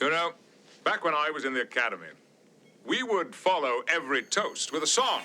You know, back when I was in the academy, we would follow every toast with a song.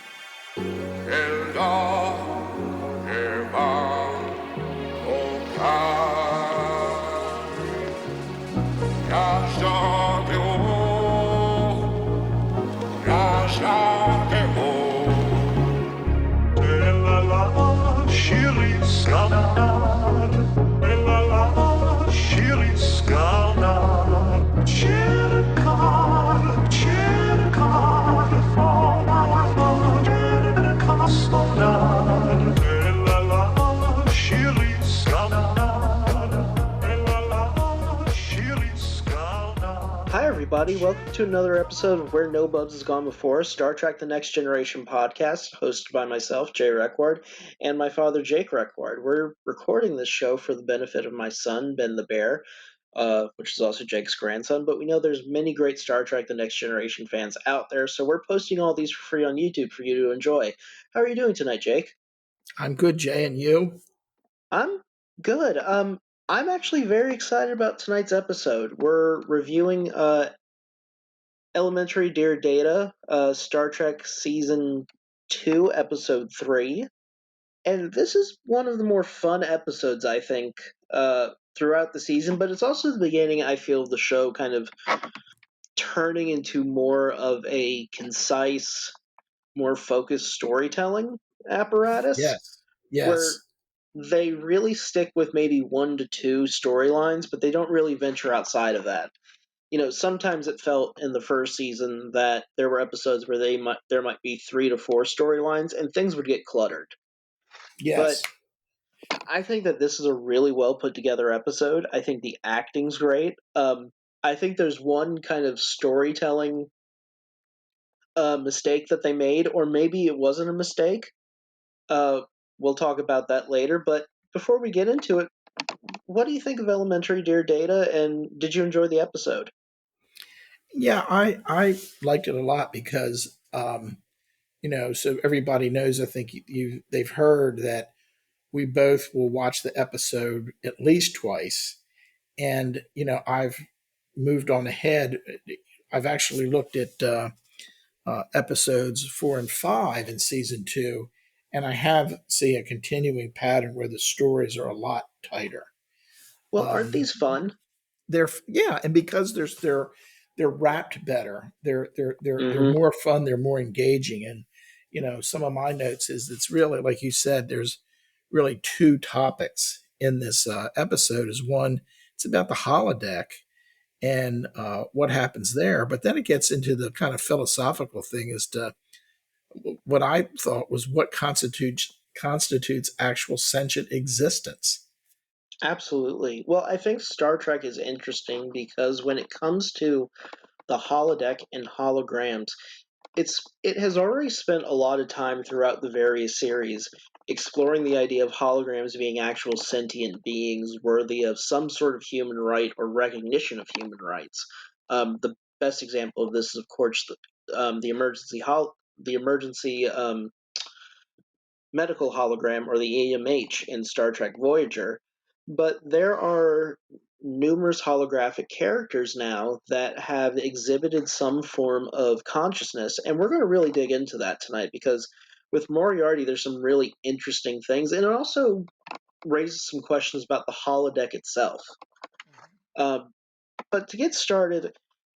Hi everybody, welcome to another episode of Where No Bubs Has Gone Before, Star Trek The Next Generation podcast, hosted by myself, Jay Reckward, and my father, Jake Reckward. We're recording this show for the benefit of my son, Ben the Bear, which is also Jake's grandson, but we know there's many great Star Trek The Next Generation fans out there, so we're posting all these for free on YouTube for you to enjoy. How are you doing tonight, Jake? I'm good, Jay, and you? I'm good. I'm actually very excited about tonight's episode. We're reviewing Elementary Dear Data, Star Trek Season 2, Episode 3. And this is one of the more fun episodes, I think, throughout the season, but it's also the beginning, I feel, of the show kind of turning into more of a concise, more focused storytelling apparatus. Where Yes. they really stick with maybe 1 to 2 storylines, but they don't really venture outside of that. You know, sometimes it felt in the first season that there were episodes where there might be 3 to 4 storylines and things would get cluttered. Yes. But I think that this is a really well put together episode. I think the acting's great. I think there's one kind of storytelling mistake that they made, or maybe it wasn't a mistake. We'll talk about that later. But before we get into it, what do you think of Elementary Dear Data, and did you enjoy the episode? Yeah, I liked it a lot because so everybody knows. I think they've heard that we both will watch the episode at least twice, and I've moved on ahead. I've actually looked at episodes 4 and 5 in season 2, and I have see a continuing pattern where the stories are a lot tighter. Well, aren't these fun? And because they're wrapped better. They're Mm-hmm. more fun. They're more engaging. And some of my notes is it's really like you said. There's really two topics in this episode. Is one, it's about the holodeck and what happens there, but then it gets into the kind of philosophical thing as to what I thought was what constitutes actual sentient existence. Absolutely. Well, I think Star Trek is interesting because when it comes to the holodeck and holograms, it has already spent a lot of time throughout the various series exploring the idea of holograms being actual sentient beings worthy of some sort of human right or recognition of human rights. The best example of this is, of course, the emergency medical hologram, or the EMH, in Star Trek Voyager. But there are numerous holographic characters now that have exhibited some form of consciousness, and we're going to really dig into that tonight because with Moriarty, there's some really interesting things, and it also raises some questions about the holodeck itself. But to get started,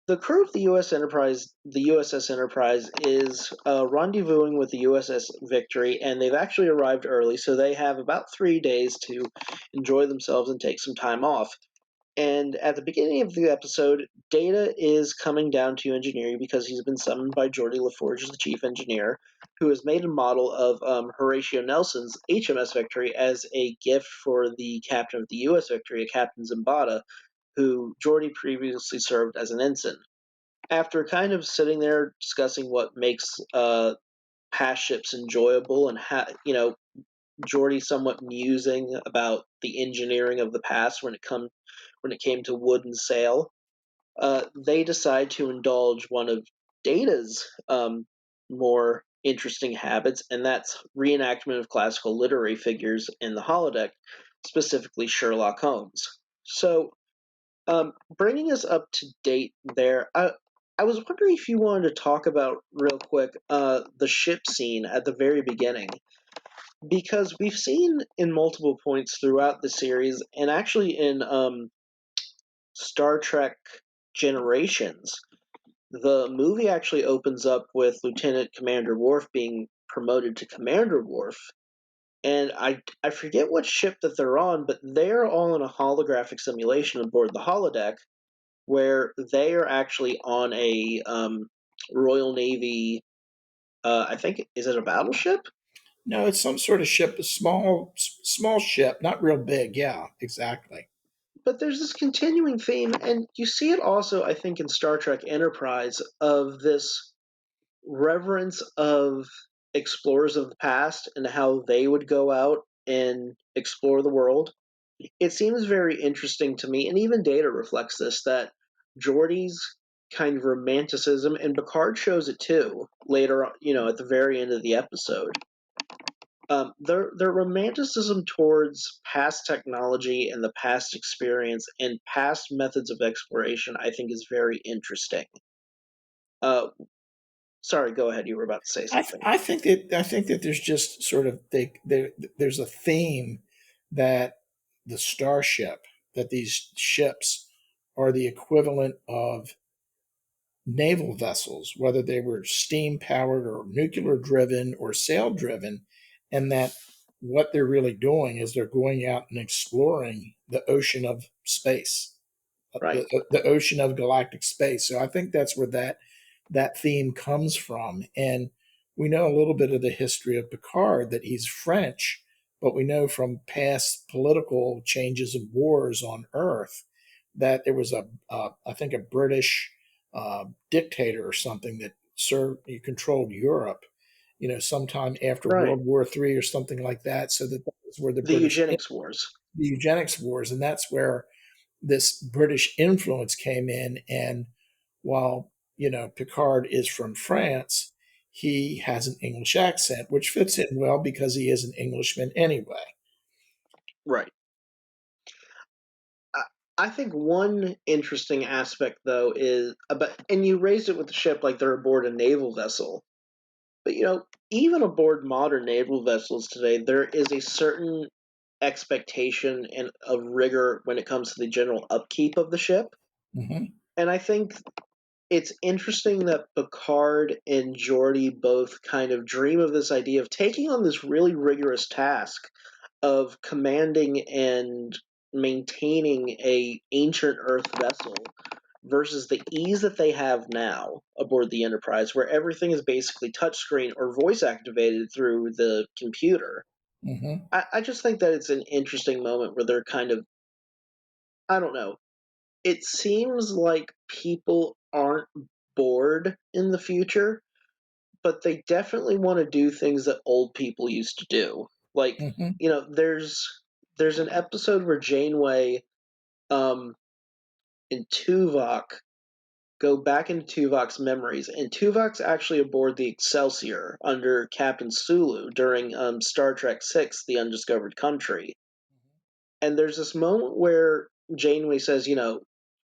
the crew of the USS Enterprise, is rendezvousing with the USS Victory, and they've actually arrived early, so they have about 3 days to enjoy themselves and take some time off. And at the beginning of the episode, Data is coming down to engineering because he's been summoned by Geordi LaForge as the chief engineer, who has made a model of Horatio Nelson's HMS Victory as a gift for the captain of the U.S. Victory, Captain Zambada, who Geordi previously served as an ensign. After kind of sitting there discussing what makes past ships enjoyable and Geordi somewhat musing about the engineering of the past when it came to wood and sail, they decide to indulge one of Data's more interesting habits, and that's reenactment of classical literary figures in the holodeck, specifically Sherlock Holmes. So Bringing us up to date there, I was wondering if you wanted to talk about real quick the ship scene at the very beginning, because we've seen in multiple points throughout the series, and actually in Star Trek Generations, the movie actually opens up with Lieutenant Commander Worf being promoted to Commander Worf. And I forget what ship that they're on, but they're all in a holographic simulation aboard the holodeck, where they are actually on a Royal Navy. I think, is it a battleship? No, it's some sort of ship, a small ship, not real big. Yeah, exactly. But there's this continuing theme, and you see it also, I think, in Star Trek Enterprise, of this reverence of explorers of the past and how they would go out and explore the world. It seems very interesting to me, and even Data reflects this, that Geordi's kind of romanticism, and Picard shows it too later, at the very end of the episode. Their romanticism towards past technology and the past experience and past methods of exploration, I think, is very interesting. Uh, Sorry, go ahead. You were about to say something. I think that there's just sort of there's a theme that the starship, that these ships are the equivalent of naval vessels, whether they were steam powered or nuclear driven or sail driven, and that what they're really doing is they're going out and exploring the ocean of space, Right. the ocean of galactic space. So I think that's where that theme comes from. And we know a little bit of the history of Picard, that he's French, but we know from past political changes and wars on Earth that there was I think a British dictator or something that he controlled Europe, sometime after Right. World War III or something like that. So that was where The eugenics wars. the eugenics wars, and that's where this British influence came in. And while, Picard is from France, he has an English accent, which fits in well because he is an Englishman anyway. Right. I, I think one interesting aspect, though, is about, and you raised it with the ship, like they're aboard a naval vessel. But, even aboard modern naval vessels today, there is a certain expectation and of rigor when it comes to the general upkeep of the ship. Mm-hmm. And I think it's interesting that Picard and Geordi both kind of dream of this idea of taking on this really rigorous task of commanding and maintaining a ancient Earth vessel versus the ease that they have now aboard the Enterprise, where everything is basically touchscreen or voice activated through the computer. Mm-hmm. I just think that it's an interesting moment where they're kind of, I don't know, it seems like people aren't bored in the future, but they definitely want to do things that old people used to do. Like, Mm-hmm. there's an episode where Janeway um and Tuvok go back into Tuvok's memories, and Tuvok's actually aboard the Excelsior under Captain Sulu during Star Trek Six: The Undiscovered Country. And there's this moment where Janeway says,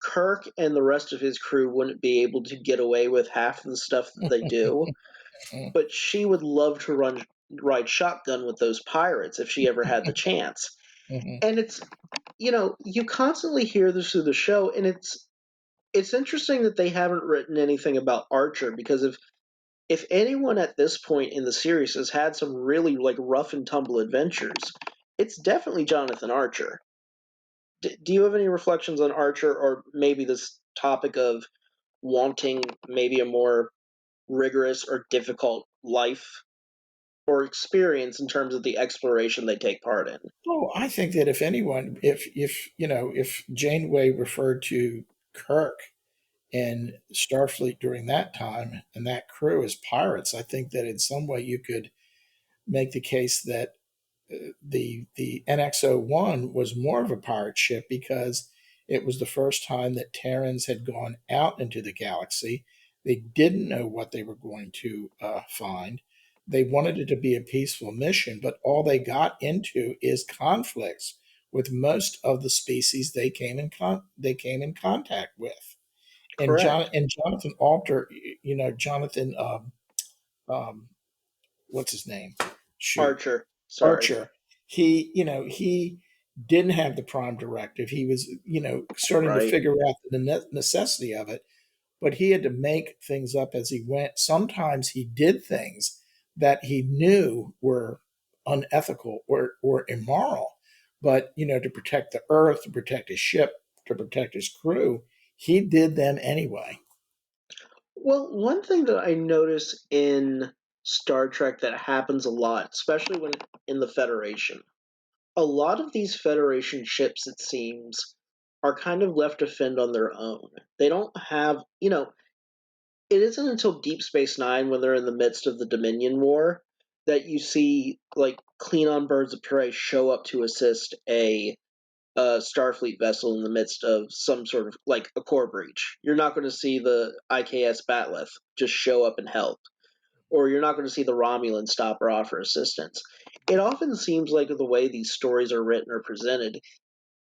Kirk and the rest of his crew wouldn't be able to get away with half of the stuff that they do, but she would love to ride shotgun with those pirates if she ever had the chance. Mm-hmm. And it's, you constantly hear this through the show, and it's interesting that they haven't written anything about Archer, because if anyone at this point in the series has had some really like rough and tumble adventures, it's definitely Jonathan Archer. Do you have any reflections on Archer, or maybe this topic of wanting maybe a more rigorous or difficult life or experience in terms of the exploration they take part in? Oh, I think that if anyone, if Janeway referred to Kirk and Starfleet during that time and that crew as pirates, I think that in some way you could make the case that the NX-01 was more of a pirate ship because it was the first time that Terrans had gone out into the galaxy. They didn't know what they were going to find. They wanted it to be a peaceful mission, but all they got into is conflicts with most of the species they came in contact with. Correct. And Jonathan Alter, Jonathan, what's his name? Shoot, Archer. Sorry. Archer. He didn't have the prime directive. He was, starting to Right. figure out the necessity of it, but he had to make things up as he went. Sometimes he did things that he knew were unethical or immoral, but to protect the earth, to protect his ship, to protect his crew, he did them anyway. Well, one thing that I notice in Star Trek that happens a lot, especially when in the Federation, a lot of these Federation ships, it seems, are kind of left to fend on their own. They don't have, it isn't until Deep Space Nine, when they're in the midst of the Dominion War, that you see like Klingon birds of prey show up to assist a Starfleet vessel in the midst of some sort of like a core breach. You're not going to see the IKS Batleth just show up and help, or you're not going to see the Romulan stop or offer assistance. It often seems like the way these stories are written or presented,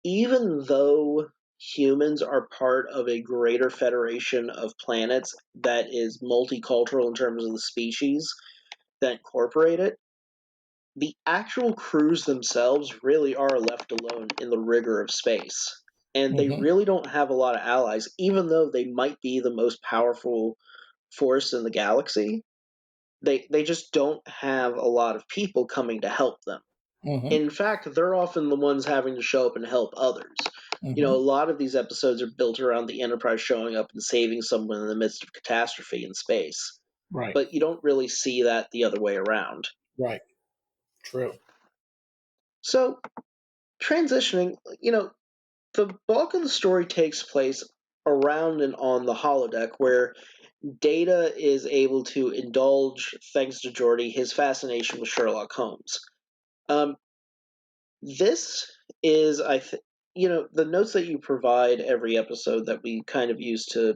even though humans are part of a greater federation of planets that is multicultural in terms of the species that incorporate it, the actual crews themselves really are left alone in the rigor of space. And they Hmm. really don't have a lot of allies, even though they might be the most powerful force in the galaxy. They just don't have a lot of people coming to help them. Hmm. In fact, they're often the ones having to show up and help others. A Hmm. lot of these episodes are built around the Enterprise showing up and saving someone in the midst of catastrophe in space. Right. But you don't really see that the other way around. Right. True. So, transitioning, the bulk of the story takes place around and on the holodeck, where Data is able to indulge, thanks to Geordi, his fascination with Sherlock Holmes. Um, this is, the notes that you provide every episode that we kind of use to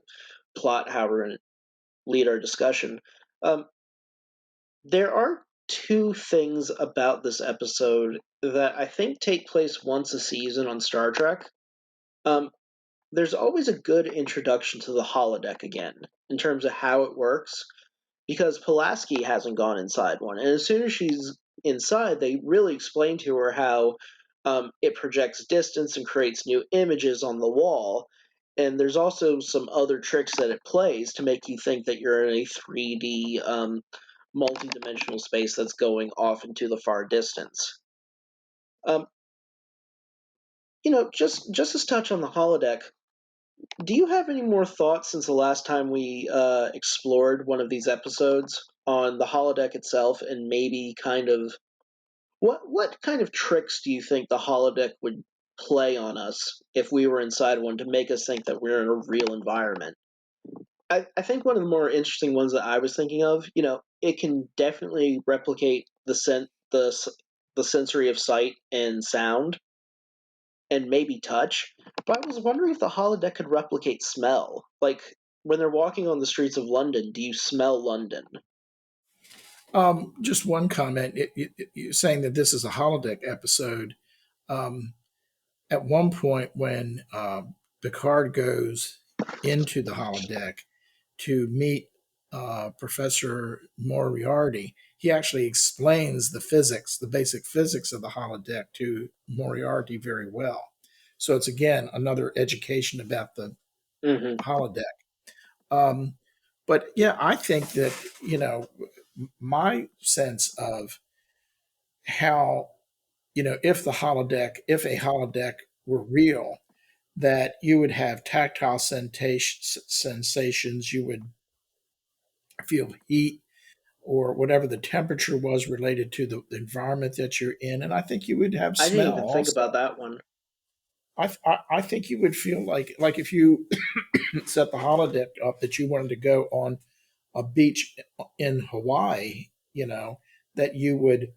plot how we're going to lead our discussion. Um, there are two things about this episode that I think take place once a season on Star Trek. Um, there's always a good introduction to the holodeck again, in terms of how it works, because Pulaski hasn't gone inside one. And as soon as she's inside, they really explain to her how it projects distance and creates new images on the wall. And there's also some other tricks that it plays to make you think that you're in a 3D multi-dimensional space that's going off into the far distance. Um, just as touch on the holodeck, do you have any more thoughts since the last time we explored one of these episodes on the holodeck itself, and maybe kind of what kind of tricks do you think the holodeck would play on us if we were inside one to make us think that we're in a real environment? I think one of the more interesting ones that I was thinking of, it can definitely replicate the sensory of sight and sound, and maybe touch. But I was wondering if the holodeck could replicate smell. Like when they're walking on the streets of London, do you smell London? Just one comment. You're saying that this is a holodeck episode. Um, at one point, when Picard goes into the holodeck to meet Professor Moriarty, he actually explains the physics, the basic physics of the holodeck to Moriarty very well. So it's again another education about the Mm-hmm. holodeck. Um, but yeah, I think that my sense of how if a holodeck were real, that you would have tactile sensations, you would feel heat or whatever the temperature was related to the environment that you're in, and I think you would have I didn't smell even think also. about that one. I think you would feel like if you set the holodeck up that you wanted to go on a beach in Hawaii, that you would,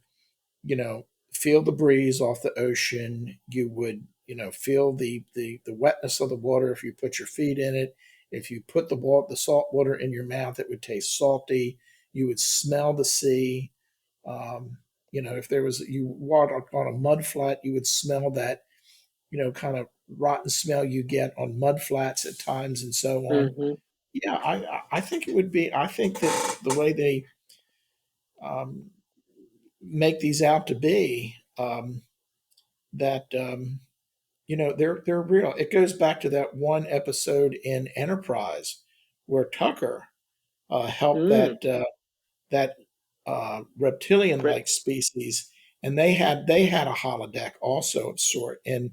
feel the breeze off the ocean. You would, feel the wetness of the water if you put your feet in it. If you put the salt water in your mouth, it would taste salty. You would smell the sea. If there was you walked on a mud flat, you would smell that kind of rotten smell you get on mud flats at times and so on. Hmm. Yeah, I think it would be. I think that the way they um, make these out to be, that they're real. It goes back to that one episode in Enterprise where Tucker helped Mm. that reptilian Brent. like species, and they had a holodeck also of sort. And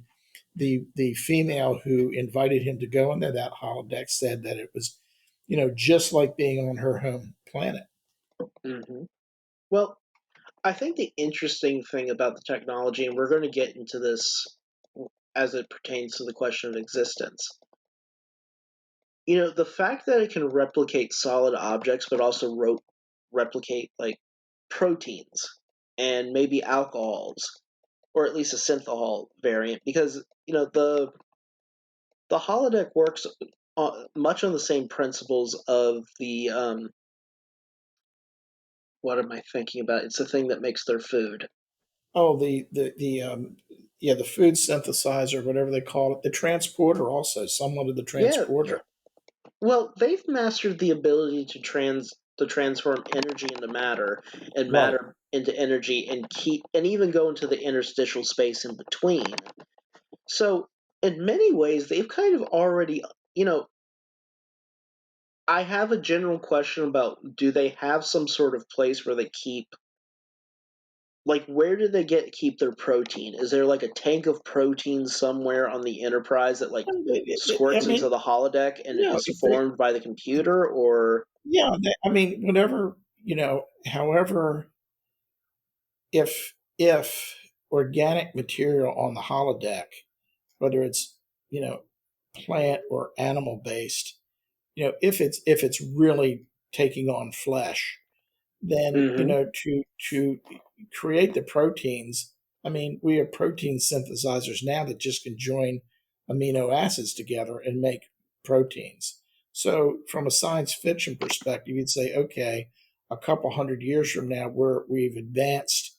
the female who invited him to go into that holodeck said that it was, just like being on her home planet. Hmm. Well, I think the interesting thing about the technology, and we're going to get into this as it pertains to the question of existence, the fact that it can replicate solid objects, but also replicate like proteins and maybe alcohols, or at least a synthahol variant, because the holodeck works much on the same principles of the what am I thinking about? It's the thing that makes their food. Oh, the food synthesizer, whatever they call it, the transporter, also somewhat of the Yeah. transporter. Well, they've mastered the ability to transform energy into matter and Right. matter into energy and keep and even go into the interstitial space in between. So, in many ways, they've kind of already, you know, I have a general question about do they have some sort of place where they keep like where do they keep their protein? Is there like a tank of protein somewhere on the Enterprise that like I squirts mean, into the holodeck and it is if they, formed by the computer or yeah, I mean, whatever, however, if organic material on the holodeck, whether it's, you know, plant or animal based, if it's really taking on flesh, then Mhm. to create the proteins. I mean, we have protein synthesizers now that just can join amino acids together and make proteins. So from a science fiction perspective, you'd say, okay, a couple hundred years from now, we've advanced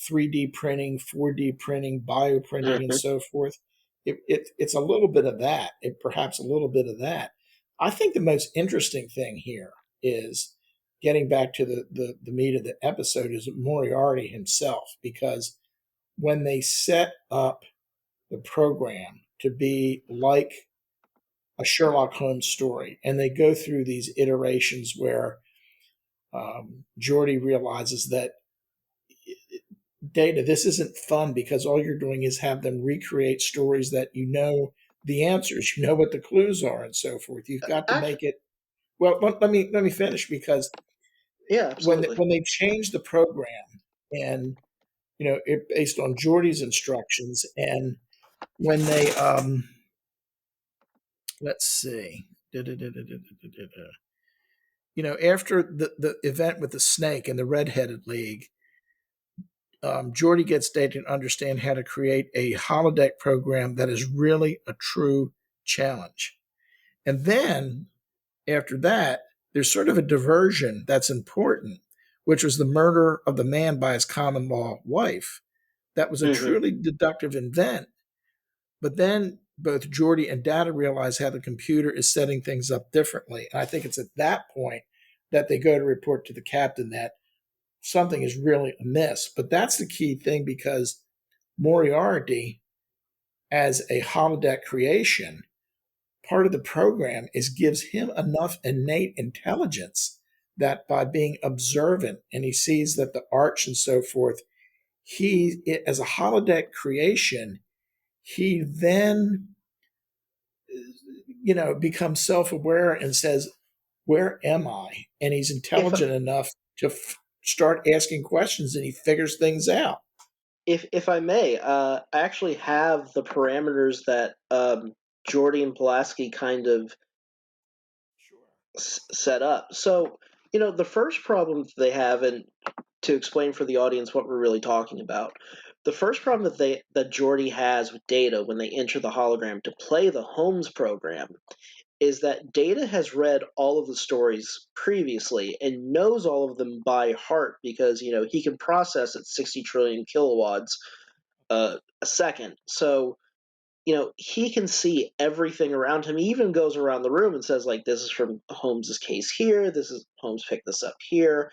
3D printing, 4D printing, bioprinting, and Mhm. so forth. It's a little bit of that, perhaps a little bit of that. I think the most interesting thing here is getting back to the meat of the episode is Moriarty himself, because when they set up the program to be like a Sherlock Holmes story, and they go through these iterations where Geordi realizes that Data, this isn't fun because all you're doing is have them recreate stories that the answers, what the clues are, and so forth. You've got to Actually, make it. Well, let me finish, because yeah, when absolutely. when they changed the program, and based on Geordie's instructions, and when they let's see, after the event with the snake and the redheaded league, Geordie gets Data to understand how to create a holodeck program that is really a true challenge. And then after that, there's sort of a diversion that's important, which was the murder of the man by his common law wife. That was a Hmm. truly deductive event. But then both Geordie and Data realize how the computer is setting things up differently. And I think it's at that point that they go to report to the captain that something is really amiss. But that's the key thing, because Moriarty, as a holodeck creation, part of the program is gives him enough innate intelligence that by being observant, and he sees that the arch and so forth, as a holodeck creation, he then becomes self-aware and says, where am I? And he's If intelligent enough to start asking questions, and he figures things out. if I may, I actually have the parameters that Jordy and Pulaski kind of set up. So, the first problem that they have, and to explain for the audience what we're really talking about, the first problem that Jordy has with Data when they enter the hologram to play the Holmes program is that Data has read all of the stories previously and knows all of them by heart because he can process at 60 trillion kilowatts a second. So he can see everything around him. He even goes around the room and says, like, this is from Holmes's case here. This is Holmes picked this up here.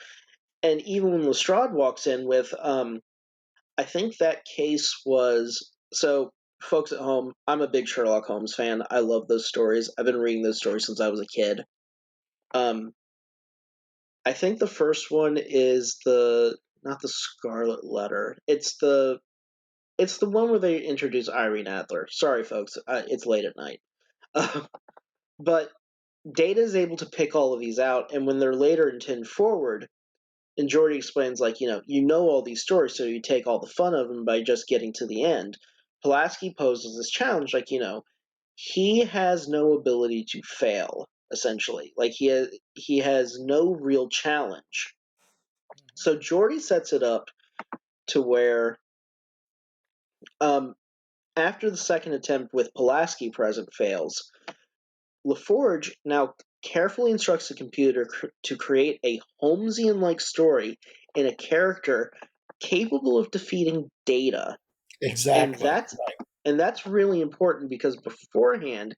And even when Lestrade walks in with, I think that case was, so folks at home, I'm a big Sherlock Holmes fan. I love those stories. I've been reading those stories since I was a kid. I think the first one is not the Scarlet Letter. It's the one where they introduce Irene Adler. Sorry, folks, it's late at night. But Data is able to pick all of these out, and when they're later in 10 Forward, and Geordi explains, like, you know all these stories, so you take all the fun of them by just getting to the end. Pulaski poses this challenge, like, he has no ability to fail, essentially. Like, he has no real challenge. So Geordi sets it up to where, after the second attempt with Pulaski present fails, LaForge now carefully instructs the computer to create a Holmesian-like story in a character capable of defeating Data. Exactly. And that's really important because beforehand,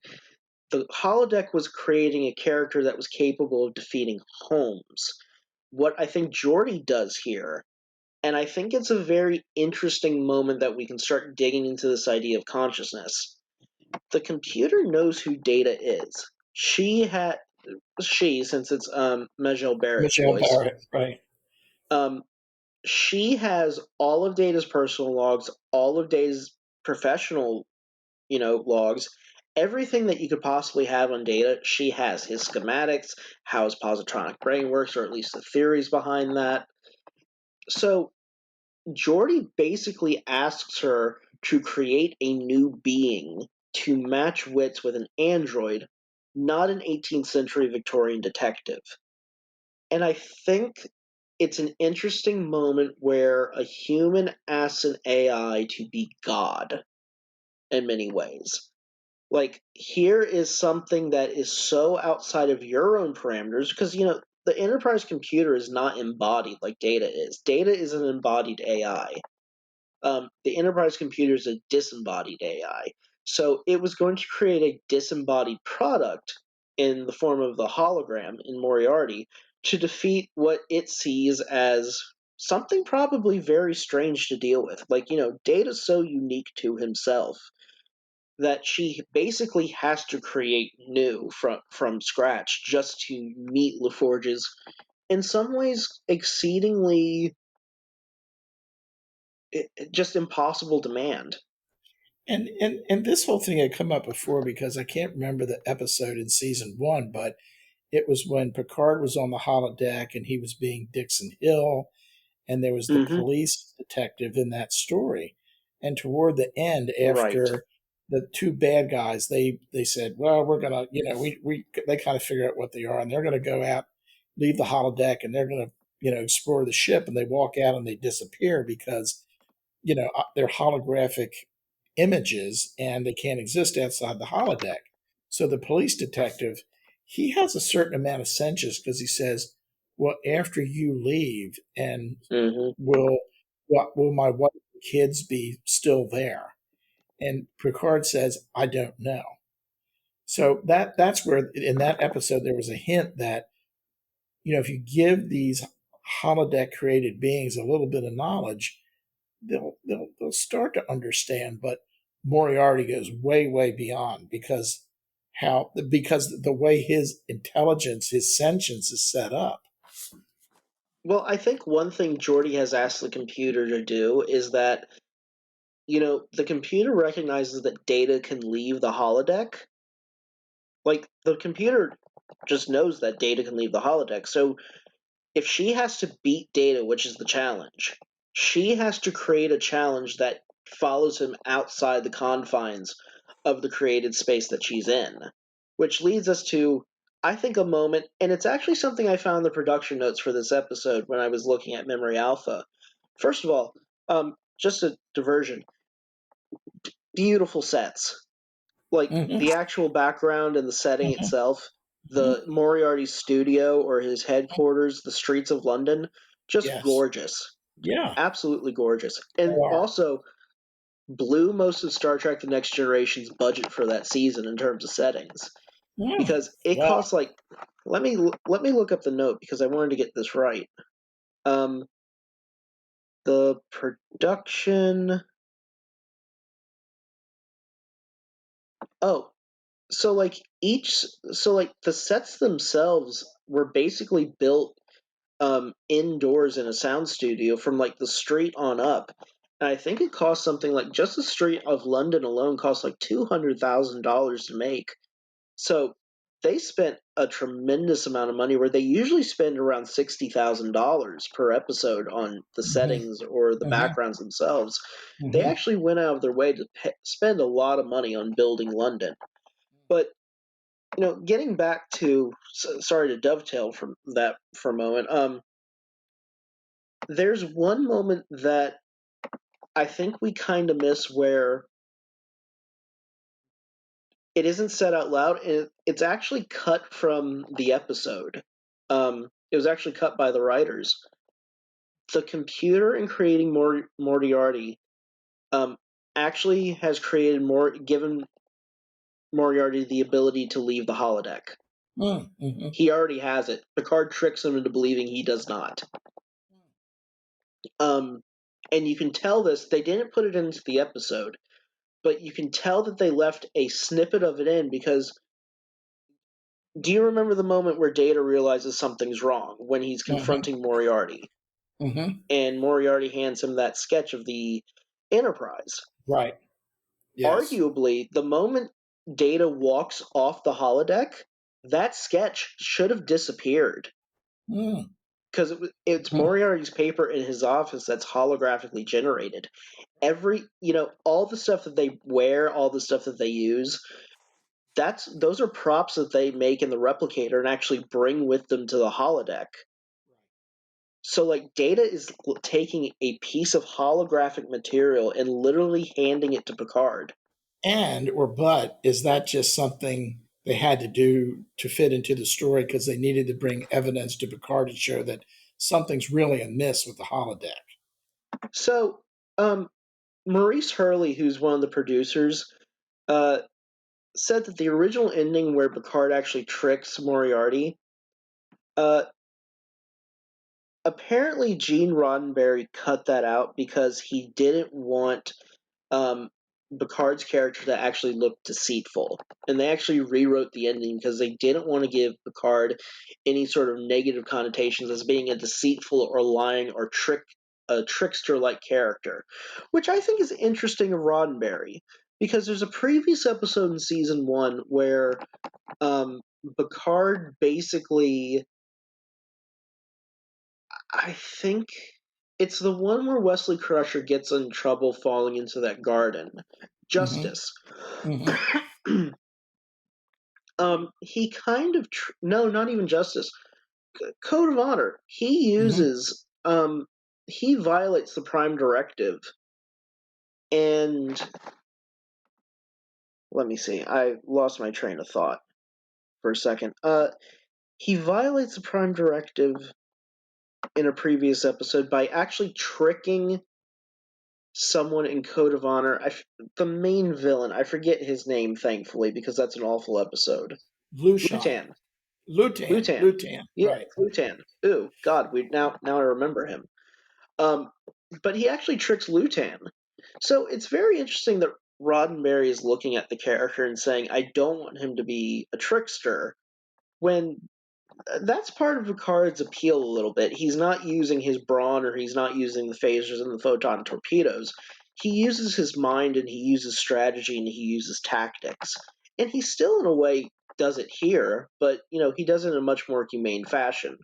the holodeck was creating a character that was capable of defeating Holmes. What I think Geordi does here, and I think it's a very interesting moment that we can start digging into this idea of consciousness. The computer knows who Data is. She, since it's Majel Barrett's Michelle voice, Barrett, right? She has all of Data's personal logs, all of Data's professional, logs, everything that you could possibly have on Data. She has his schematics, how his positronic brain works, or at least the theories behind that. So Geordi basically asks her to create a new being to match wits with an android, not an 18th century Victorian detective. And I think it's an interesting moment where a human asks an AI to be God in many ways. Like, here is something that is so outside of your own parameters, because, the Enterprise computer is not embodied like Data is. Data is an embodied AI. The Enterprise computer is a disembodied AI. So it was going to create a disembodied product in the form of the hologram in Moriarty to defeat what it sees as something probably very strange to deal with. Like, Data's so unique to himself that she basically has to create new from scratch just to meet LaForge's, in some ways, exceedingly just impossible demand. And this whole thing had come up before because I can't remember the episode in season 1, but it was when Picard was on the holodeck and he was being Dixon Hill, and there was the Mm-hmm. police detective in that story. And toward the end, Right. after the two bad guys, they said, "Well, we're gonna, we they kind of figure out what they are, and they're gonna go out, leave the holodeck, and they're gonna, explore the ship." And they walk out and they disappear because, they're holographic images and they can't exist outside the holodeck. So the police detective, he has a certain amount of sentience because he says, "Well, after you leave, and Mm-hmm. will my wife and kids be still there?" And Picard says, "I don't know." So that's where in that episode there was a hint that, if you give these holodeck created beings a little bit of knowledge, they'll start to understand. But Moriarty goes way beyond because the way his intelligence, his sentience is set up. Well, I think one thing Geordi has asked the computer to do is that, the computer recognizes that Data can leave the holodeck. Like, the computer just knows that Data can leave the holodeck. So if she has to beat Data, which is the challenge, she has to create a challenge that follows him outside the confines of the created space that she's in. Which leads us to, I think, a moment, and it's actually something I found in the production notes for this episode when I was looking at Memory Alpha. First of all, just a diversion. Beautiful sets. Like, Mm-hmm. the actual background and the setting Mm-hmm. itself, the Moriarty studio or his headquarters, the streets of London, just Yes. gorgeous. Yeah, Absolutely gorgeous. they And are. also, blew most of Star Trek: The Next Generation's budget for that season in terms of settings, because it Wow. costs like, let me look up the note because I wanted to get this right. The production. Oh, so like the sets themselves were basically built indoors in a sound studio from like the street on up. And I think it cost something like, just the street of London alone cost like $200,000 to make. So they spent a tremendous amount of money, where they usually spend around $60,000 per episode on the Mm-hmm. settings or the Mm-hmm. backgrounds themselves. They Mm-hmm. actually went out of their way to spend a lot of money on building London. But getting back to, sorry to dovetail from that for a moment. There's one moment that I think we kind of miss, where it isn't said out loud, and it's actually cut from the episode. It was actually cut by the writers. The computer in creating Moriarty actually has given Moriarty the ability to leave the holodeck. Mm-hmm. He already has it. Picard tricks him into believing he does not. Um, and you can tell this, they didn't put it into the episode, but you can tell that they left a snippet of it in, because do you remember the moment where Data realizes something's wrong when he's Mm-hmm. confronting Moriarty, Mm-hmm. and Moriarty hands him that sketch of the Enterprise? Right. Yes. Arguably, the moment Data walks off the holodeck, that sketch should have disappeared, Mm-hmm. because it's Moriarty's paper in his office that's holographically generated. All the stuff that they wear, all the stuff that they use, those are props that they make in the replicator and actually bring with them to the holodeck. So like, Data is taking a piece of holographic material and literally handing it to Picard. But is that just something they had to do to fit into the story because they needed to bring evidence to Picard to show that something's really amiss with the holodeck? So, Maurice Hurley, who's one of the producers, uh, said that the original ending where Picard actually tricks Moriarty, uh, apparently Gene Roddenberry cut that out because he didn't want um, Picard's character to actually look deceitful. And they actually rewrote the ending because they didn't want to give Picard any sort of negative connotations as being a deceitful or lying or a trickster-like character, which I think is interesting of Roddenberry, because there's a previous episode in season 1 where Picard basically, I think it's the one where Wesley Crusher gets in trouble falling into that garden. Mm-hmm. Justice. Mm-hmm. He kind of no, not even Justice. Code of Honor. Mm-hmm. He violates the Prime Directive, and let me see. I lost my train of thought for a second. He violates the Prime Directive in a previous episode by actually tricking someone in Code of Honor. The main villain. I forget his name, thankfully, because that's an awful episode. Lucian. Lutan. Lutan. Lutan. Lutan. Yeah, Right. Lutan. Ooh, God, we now I remember him. Um, but he actually tricks Lutan. So it's very interesting that Roddenberry is looking at the character and saying, "I don't want him to be a trickster," when that's part of Picard's appeal a little bit. He's not using his brawn, or he's not using the phasers and the photon torpedoes. He uses his mind, and he uses strategy, and he uses tactics. And he still, in a way, does it here, but he does it in a much more humane fashion.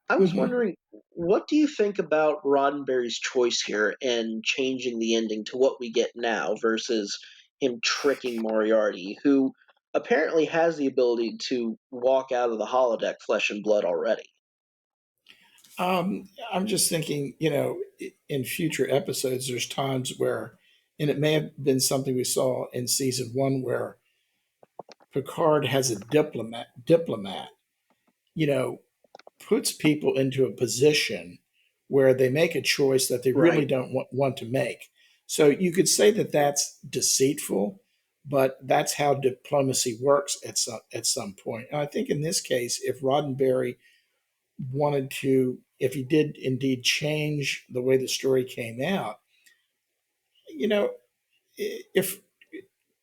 I was Mm-hmm. wondering, what do you think about Roddenberry's choice here and changing the ending to what we get now versus him tricking Moriarty, who apparently has the ability to walk out of the holodeck flesh and blood already? I'm just thinking, in future episodes, there's times where, and it may have been something we saw in season one, where Picard has a diplomat, you know, puts people into a position where they make a choice that they really Right. don't want to make. So you could say that that's deceitful, but that's how diplomacy works at some point. And I think in this case, if Roddenberry wanted to, if he did indeed change the way the story came out, you know, if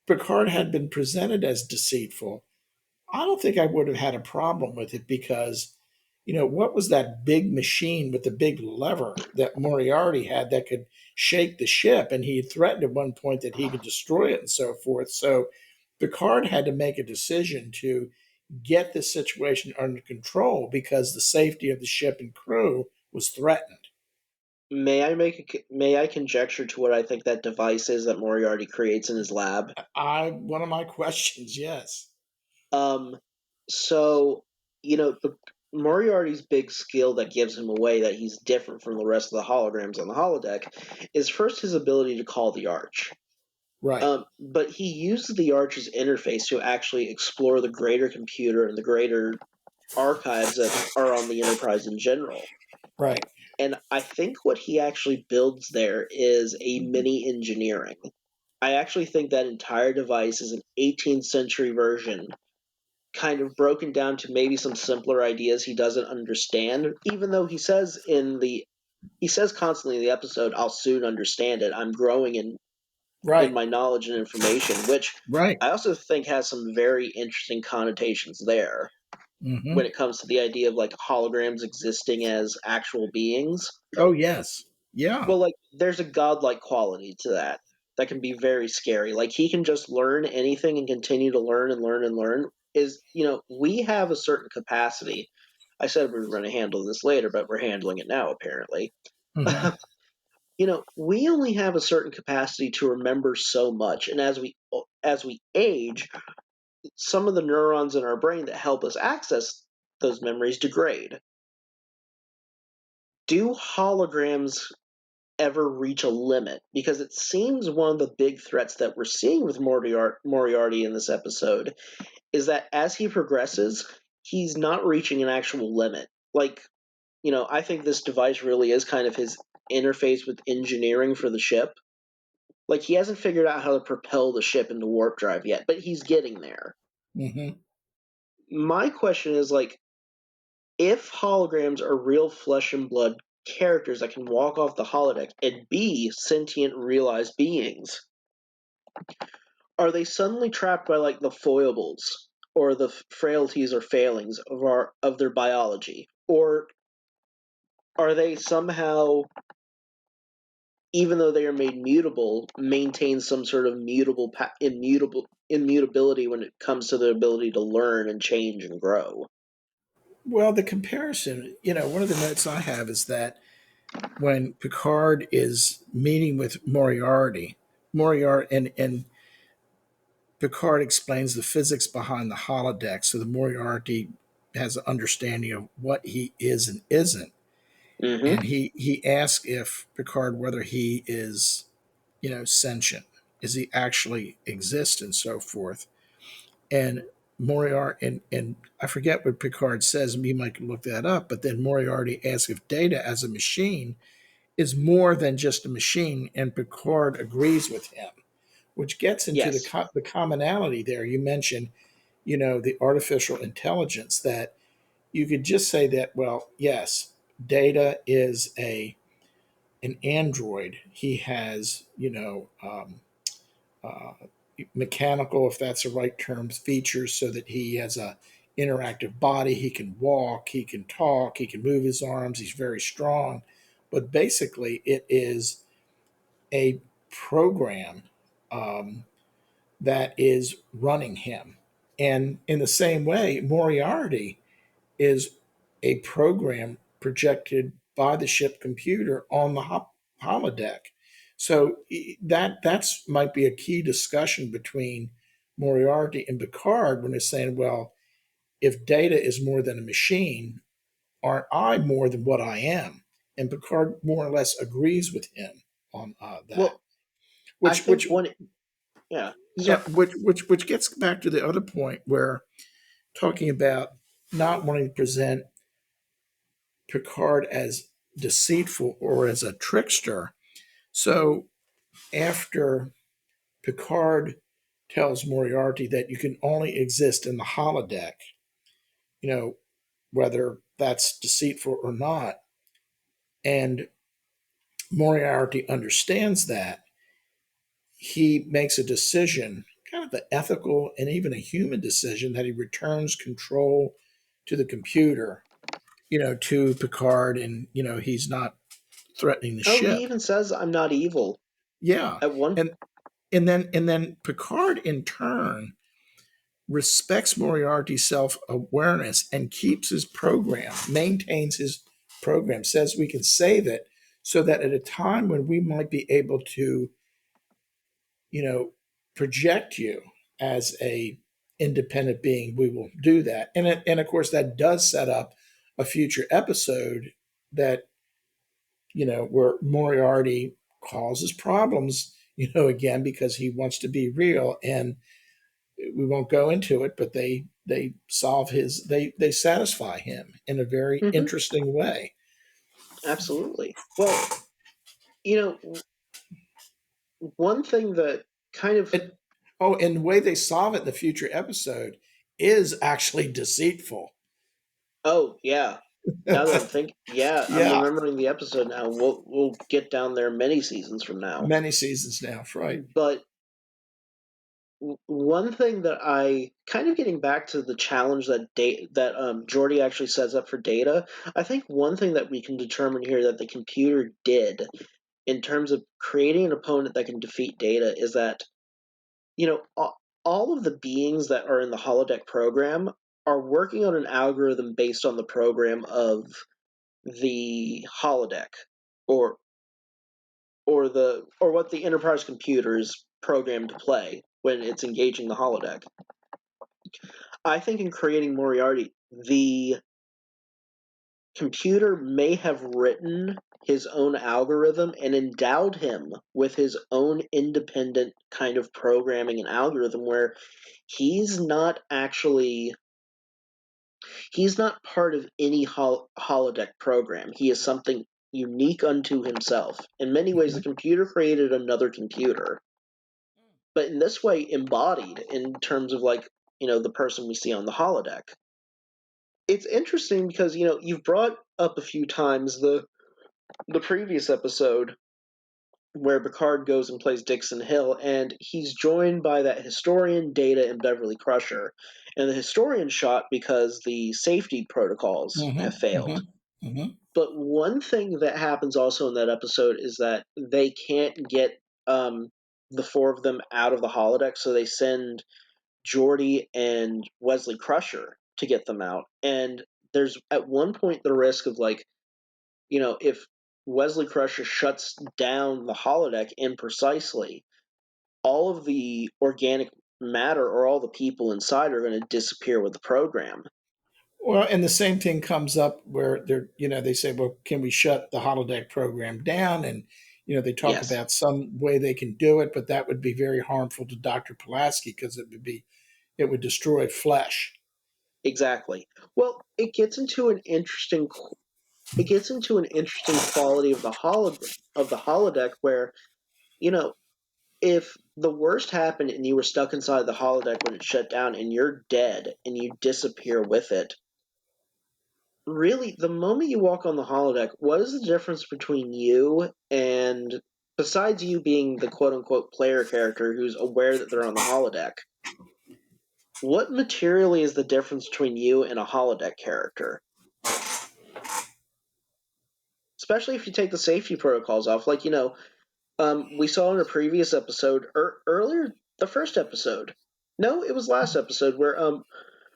Picard had been presented as deceitful, I don't think I would have had a problem with it because, what was that big machine with the big lever that Moriarty had that could shake the ship? And he had threatened at one point that he could destroy it and so forth. So Picard had to make a decision to get the situation under control because the safety of the ship and crew was threatened. May I conjecture to what I think that device is that Moriarty creates in his lab? One of my questions, yes. Um, so the Moriarty's big skill that gives him away that he's different from the rest of the holograms on the holodeck is first his ability to call the Arch. Right, But he uses the Arch's interface to actually explore the greater computer and the greater archives that are on the Enterprise in general. right. And I think what he actually builds there is a mini engineering. I actually think that entire device is an 18th century version, kind of broken down to maybe some simpler ideas he doesn't understand, even though he says constantly in the episode, I'll soon understand it. I'm growing in Right, my knowledge and information, which right. I also think has some very interesting connotations there when Hmm. it comes to the idea of like holograms existing as actual beings. Oh, yes. Yeah. Well, like there's a godlike quality to that can be very scary. Like he can just learn anything and continue to learn and learn and learn. We have a certain capacity. I said we were going to handle this later, but we're handling it now apparently. Hmm. We only have a certain capacity to remember so much, and as we age, some of the neurons in our brain that help us access those memories degrade. Do holograms ever reach a limit? Because it seems one of the big threats that we're seeing with Moriarty in this episode is that as he progresses, he's not reaching an actual limit. Like, I think this device really is kind of his interface with engineering for the ship. Like, he hasn't figured out how to propel the ship into warp drive yet, but he's getting there. Hmm. My question is, like, if holograms are real flesh and blood characters that can walk off the holodeck and be sentient, realized beings, are they suddenly trapped by like the foibles or the frailties or failings of their biology, or are they somehow, even though they are made mutable, maintain some sort of immutability when it comes to their ability to learn and change and grow? Well, the comparison, one of the notes I have is that when Picard is meeting with Moriarty and Picard explains the physics behind the holodeck, so the Moriarty has an understanding of what he is and isn't. Mm-hmm. And he asks if Picard whether he is, sentient, is he actually exist and so forth. And Moriarty and I forget what Picard says, and you might look that up, but then Moriarty asks if Data as a machine is more than just a machine, and Picard agrees with him, which gets into Yes. the commonality there. You mentioned, the artificial intelligence that you could just say that, well, yes, Data is an android. He has, uh, mechanical, if that's the right term, features so that he has a interactive body. He can walk, he can talk, he can move his arms. He's very strong, but basically, it is a program um, that is running him. And in the same way, Moriarty is a program projected by the ship computer on the holodeck. So that's might be a key discussion between Moriarty and Picard when they're saying, well, if Data is more than a machine, aren't I more than what I am? And Picard more or less agrees with him on that, Well, I which think which one. Yeah. yeah, So which gets back to the other point where talking about not wanting to present Picard as deceitful or as a trickster. So after Picard tells Moriarty that you can only exist in the holodeck, whether that's deceitful or not, and Moriarty understands that, he makes a decision, kind of an ethical and even a human decision, that he returns control to the computer, to Picard, and he's not threatening the Oh, he ship. even says, "I'm not evil." Yeah, At one, and then Picard in turn respects Moriarty's self-awareness and keeps his program, maintains his program, says we can save it, so that at a time when we might be able to, project you as a independent being, we will do that. And of course, that does set up a future episode that, where Moriarty causes problems, again, because he wants to be real. And we won't go into it, but they solve they satisfy him in a very mm-hmm, interesting way. absolutely. Well, one thing that kind of, And, and the way they solve it in the future episode is actually deceitful. oh yeah. Now that I'm thinking, yeah, I'm Yeah, remembering the episode now. We'll get down there many seasons from now. many seasons now, right? But one thing that I kind of getting back to the challenge that Geordi actually sets up for Data, I think one thing that we can determine here that the computer did in terms of creating an opponent that can defeat Data is that all of the beings that are in the holodeck program are working on an algorithm based on the program of the holodeck, or or what the Enterprise computer is programmed to play when it's engaging the holodeck. I think in creating Moriarty, the computer may have written his own algorithm and endowed him with his own independent kind of programming and algorithm where he's not actually he's not part of any holodeck program. He is something unique unto himself. In many ways, the Mhm. computer created another computer, but in this way, embodied in terms of the person we see on the holodeck. It's interesting because you've brought up a few times the previous episode where Picard goes and plays Dixon Hill, and he's joined by that historian, Data, and Beverly Crusher. And the historian shot because the safety protocols have Mhm. failed. Mhm. Mhm. But one thing that happens also in that episode is that they can't get the four of them out of the holodeck, so they send Geordi and Wesley Crusher to get them out. And there's at one point the risk of if Wesley Crusher shuts down the holodeck imprecisely, all of the organic matter or all the people inside are going to disappear with the program. Well, and the same thing comes up where they say, well, can we shut the holodeck program down? And, they talk Yes, about some way they can do it, but that would be very harmful to Dr. Pulaski because it would destroy flesh. exactly. Well, it gets into an interesting quality of the holodeck where you know if the worst happened and you were stuck inside the holodeck when it shut down and you're dead and you disappear with it, really the moment you walk on the holodeck, what is the difference between you and, besides you being the quote unquote player character who's aware that they're on the holodeck, what materially is the difference between you and a holodeck character? Especially if you take the safety protocols off. We saw in a previous episode, earlier, the first episode. No, it was last episode where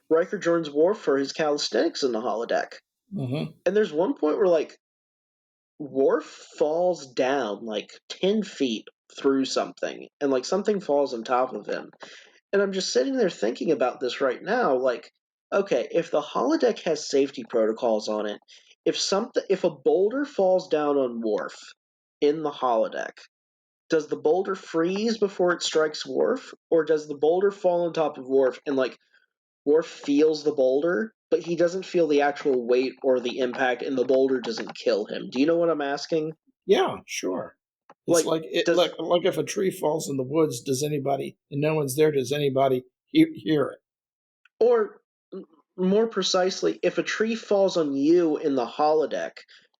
Riker joins Worf for his calisthenics in the holodeck. Mm-hmm. And there's one point where Worf falls down 10 feet through something, and something falls on top of him. And I'm just sitting there thinking about this right now, okay, if the holodeck has safety protocols on it, if a boulder falls down on Worf in the holodeck, does the boulder freeze before it strikes Worf, or does the boulder fall on top of Worf and Worf feels the boulder, but he doesn't feel the actual weight or the impact, and the boulder doesn't kill him? Do you know what I'm asking? Yeah, sure. It's Like, like does like if a tree falls in the woods, does anybody and no one's there? Does anybody hear it? or more precisely, if a tree falls on you in the holodeck,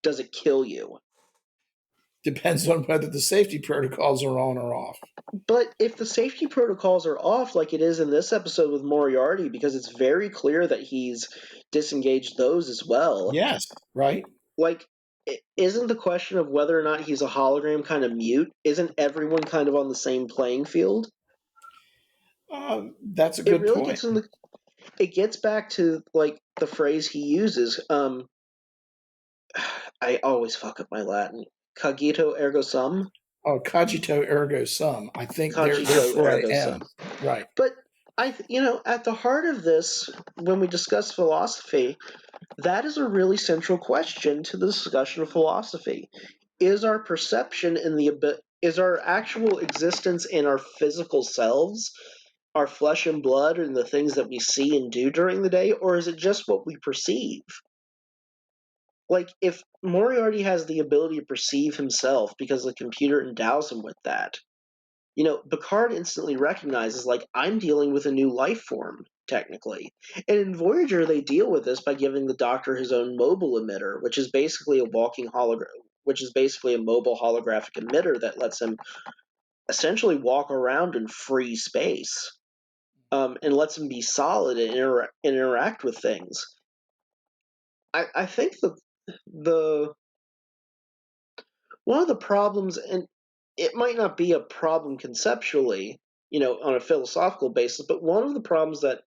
does it kill you? Depends on whether the safety protocols are on or off. But if the safety protocols are off, like it is in this episode with Moriarty, because it's very clear that he's disengaged those as well, Yes, right. like, isn't the question of whether or not he's a hologram kind of mute? Isn't everyone kind of on the same playing field? That's a It good really point. gets in the. It gets back to like the phrase he uses. I always fuck up my Latin. Cogito ergo sum. Oh, cogito ergo sum. I think Cogito therefore I ergo sum. am. Right. But at the heart of this, when we discuss philosophy, that is a really central question to the discussion of philosophy. Is our perception in is our actual existence in our physical selves, our flesh and blood, and the things that we see and do during the day, or is it just what we perceive? Like, if Moriarty has the ability to perceive himself because the computer endows him with that, Picard instantly recognizes, like, I'm dealing with a new life form, technically. And in Voyager, they deal with this by giving the Doctor his own mobile emitter, which is basically a walking hologram, which is basically a mobile holographic emitter that lets him essentially walk around in free space, and lets him be solid and interact with things. I think the one of the problems, and it might not be a problem conceptually, on a philosophical basis, but one of the problems that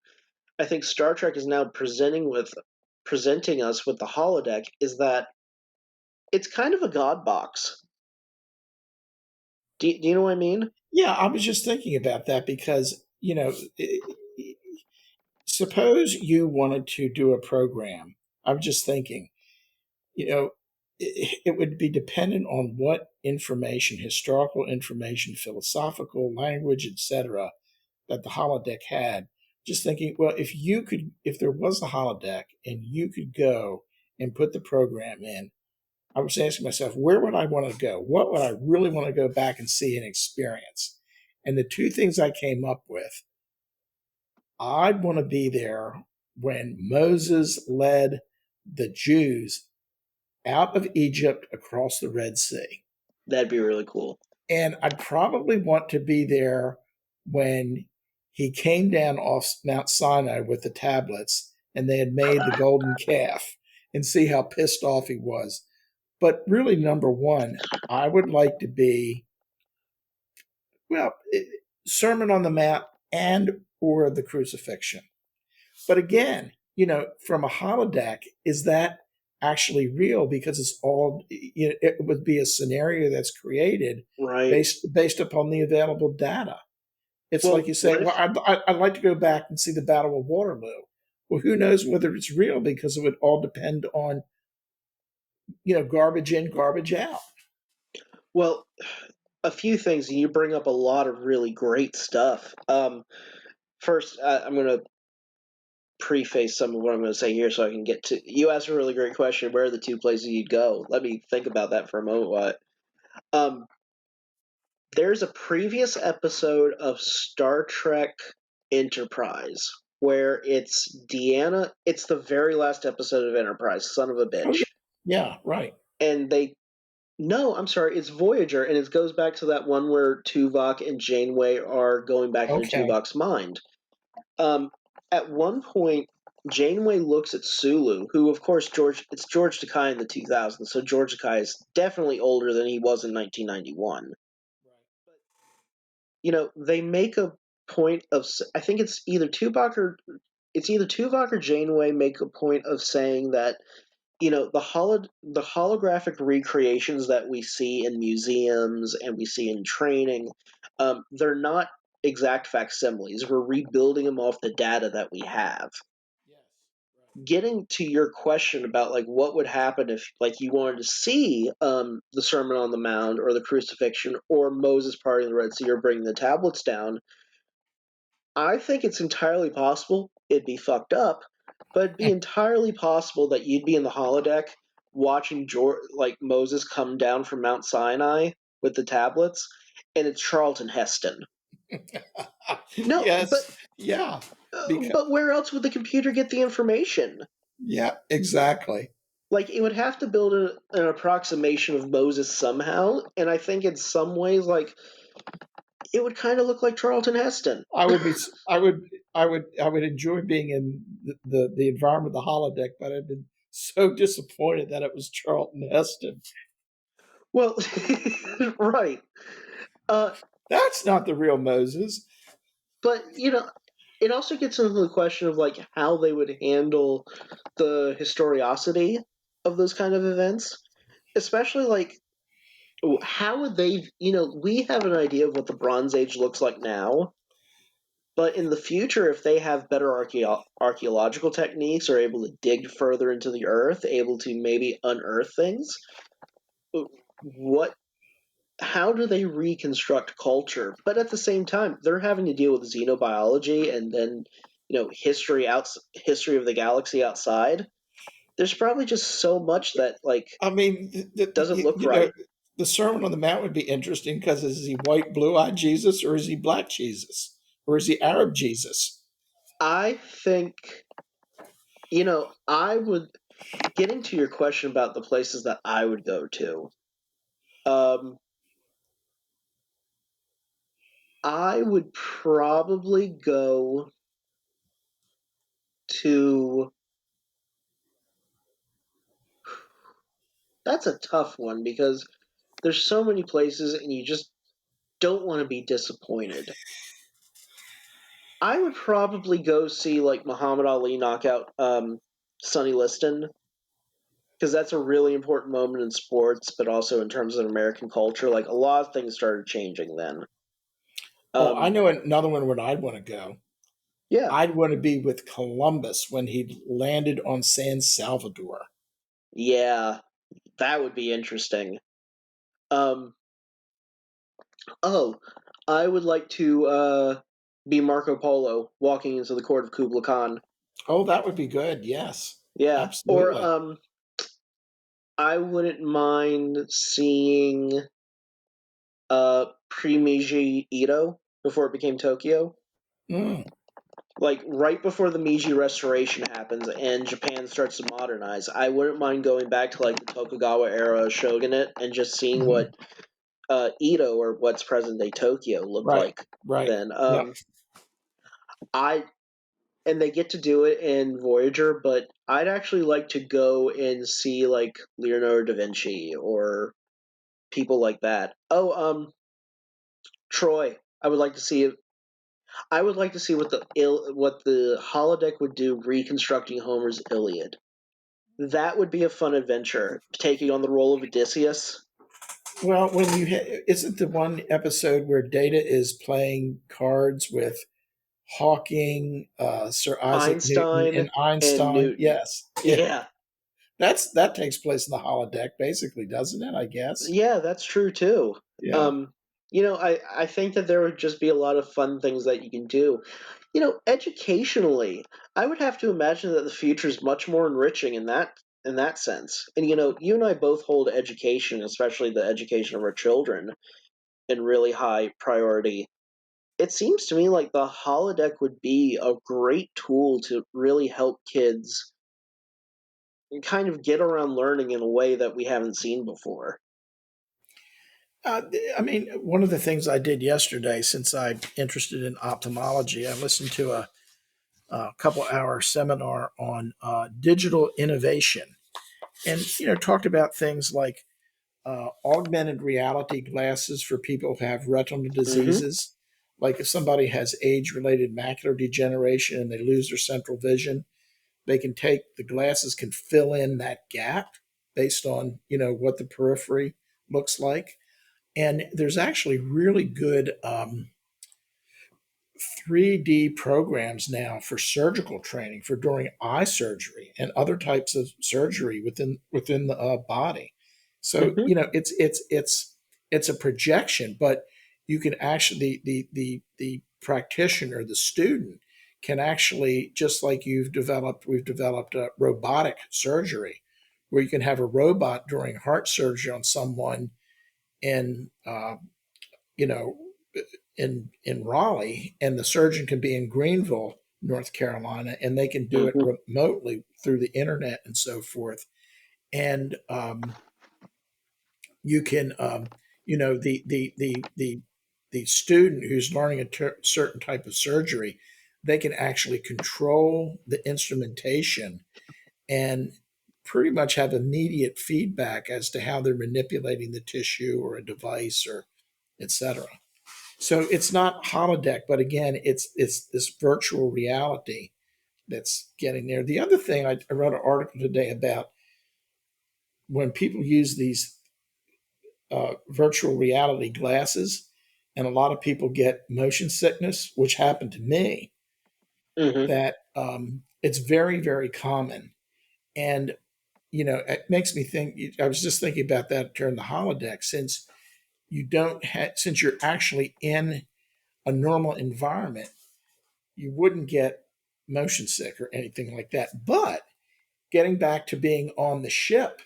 I think Star Trek is now presenting us with the holodeck is that it's kind of a god box. Do you know what I mean? Yeah, I was just thinking about that because, suppose you wanted to do a program. I'm just thinking, it would be dependent on what information, historical information, philosophical language, etc., that the holodeck had. Just thinking, well, if there was a holodeck and you could go and put the program in, I was asking myself, where would I want to go? What would I really want to go back and see and experience? And the two things I came up with, I'd want to be there when Moses led the Jews out of Egypt across the Red Sea. That'd be really cool. And I'd probably want to be there when he came down off Mount Sinai with the tablets and they had made the golden calf and see how pissed off he was. But really, number one, I would like to be, well, Sermon on the Mount and or the crucifixion. But again, from a holodeck, is that actually real? Because it's all, it would be a scenario that's created Right. based upon the available data. It's Well, like you say, what if, well, I'd like to go back and see the Battle of Waterloo. Well, who knows whether it's real because it would all depend on, garbage in, garbage out. well, a few things, and you bring up a lot of really great stuff. First, I'm going to preface some of what I'm going to say here so I can get to. You asked a really great question. Where are the two places you'd go? Let me think about that for a moment. Um, there's a previous episode of Star Trek Enterprise where it's Deanna. It's the very last episode of Enterprise, son of a Oh, bitch. yeah, right. And no, I'm sorry, it's Voyager, and it goes back to that one where Tuvok and Janeway are going back into Okay. Tuvok's mind. Um, at one point, Janeway looks at Sulu, who, of course, it's George Takei in the 2000s, so George Takei is definitely older than he was in 1991. They make a point of, I think it's either Tuvok or Janeway make a point of saying that, the holographic recreations that we see in museums and we see in training, they're not exact facsimiles. We're rebuilding them off the data that we have. Getting to your question about like what would happen if like you wanted to see the Sermon on the Mount or the crucifixion or Moses parting the Red Sea or bringing the tablets down, I think it's entirely possible. It'd be fucked up, but it'd be entirely possible that you'd be in the holodeck watching Moses come down from Mount Sinai with the tablets, and it's Charlton Heston. No, Yes, yeah, because but where else would the computer get the information? yeah, exactly. Like, it would have to build an approximation of Moses somehow, and I think in some ways, like, it would kind of look like Charlton Heston. I would be, I would enjoy being in the environment of the holodeck, but I've been so disappointed that it was Charlton Heston. Well, right. That's not the real Moses. But, it also gets into the question of, like, how they would handle the historiosity of those kind of events. Especially, like, how would they, we have an idea of what the Bronze Age looks like now, but in the future, if they have better archaeological techniques, or able to dig further into the earth, able to maybe unearth things, what how do they reconstruct culture? But at the same time, they're having to deal with xenobiology and then, history of the galaxy outside. There's probably just so much that, like, I mean, doesn't look you know, right. the Sermon on the Mount would be interesting because is he white, blue-eyed Jesus, or is he black Jesus, or is he Arab Jesus? I think, I would get into your question about the places that I would go to. Um, I would probably go to. That's a tough one because there's so many places and you just don't want to be disappointed. I would probably go see, like, Muhammad Ali knock out Sonny Liston, because that's a really important moment in sports, but also in terms of American culture. Like, a lot of things started changing then. Oh, I Um, know another one where I'd want to go. yeah, I'd want to be with Columbus when he landed on San Salvador. yeah, that would be interesting. Um, oh, I would like to be Marco Polo walking into the court of Kublai Khan. Oh, that would be good. Yes, Yeah, or absolutely. I wouldn't mind seeing pre-Meiji Ito before it became Tokyo. Mm, Like, right before the Meiji Restoration happens and Japan starts to modernize, I wouldn't mind going back to, like, the Tokugawa era shogunate and just seeing mhm. what Edo, or what's present day Tokyo, looked Right, like right. then. Yep. I and they get to do it in Voyager, but I'd actually like to go and see, like, Leonardo da Vinci or people like that. Oh, Troy. I would like to see. I would like to see what the holodeck would do reconstructing Homer's Iliad. That would be a fun adventure, taking on the role of Odysseus. Well, when isn't the one episode where Data is playing cards with Hawking, Sir Isaac Newton, Einstein and and Einstein? Newton. Yes, yeah, Yeah, that takes place in the holodeck, basically, doesn't it? I guess. yeah, that's true too. Yeah. Um, I think that there would just be a lot of fun things that you can do. Educationally, I would have to imagine that the future is much more enriching in that sense. And, you and I both hold education, especially the education of our children, in really high priority. It seems to me like the holodeck would be a great tool to really help kids kind of get around learning in a way that we haven't seen before. Uh, I mean, one of the things I did yesterday, since I'm interested in ophthalmology, I listened to a couple-hour seminar on digital innovation, and talked about things like augmented reality glasses for people who have retinal Hmm. diseases. Like if somebody has age-related macular degeneration and they lose their central vision, they can take the glasses can fill in that gap based on what the periphery looks like. And there's actually really good 3D programs now for surgical training for during eye surgery and other types of surgery within the body. So Hmm. it's a projection, but you can actually the practitioner, the student, can actually, just like we've developed a robotic surgery, where you can have a robot during heart surgery on someone in you know in Raleigh, and the surgeon can be in Greenville, North Carolina, and they can do it Hmm. remotely through the internet and so forth. And you can the student who's learning a certain type of surgery, they can actually control the instrumentation and pretty much have immediate feedback as to how they're manipulating the tissue or a device or etc. So it's not holodeck, but again, it's this virtual reality that's getting there. The other thing, I wrote an article today about when people use these virtual reality glasses, and a lot of people get motion sickness, which happened to me. Hmm. That it's very, very common, and it makes me think. I was just thinking about that during the holodeck, since you're actually in a normal environment, you wouldn't get motion sick or anything like that. But getting back to being on the ship,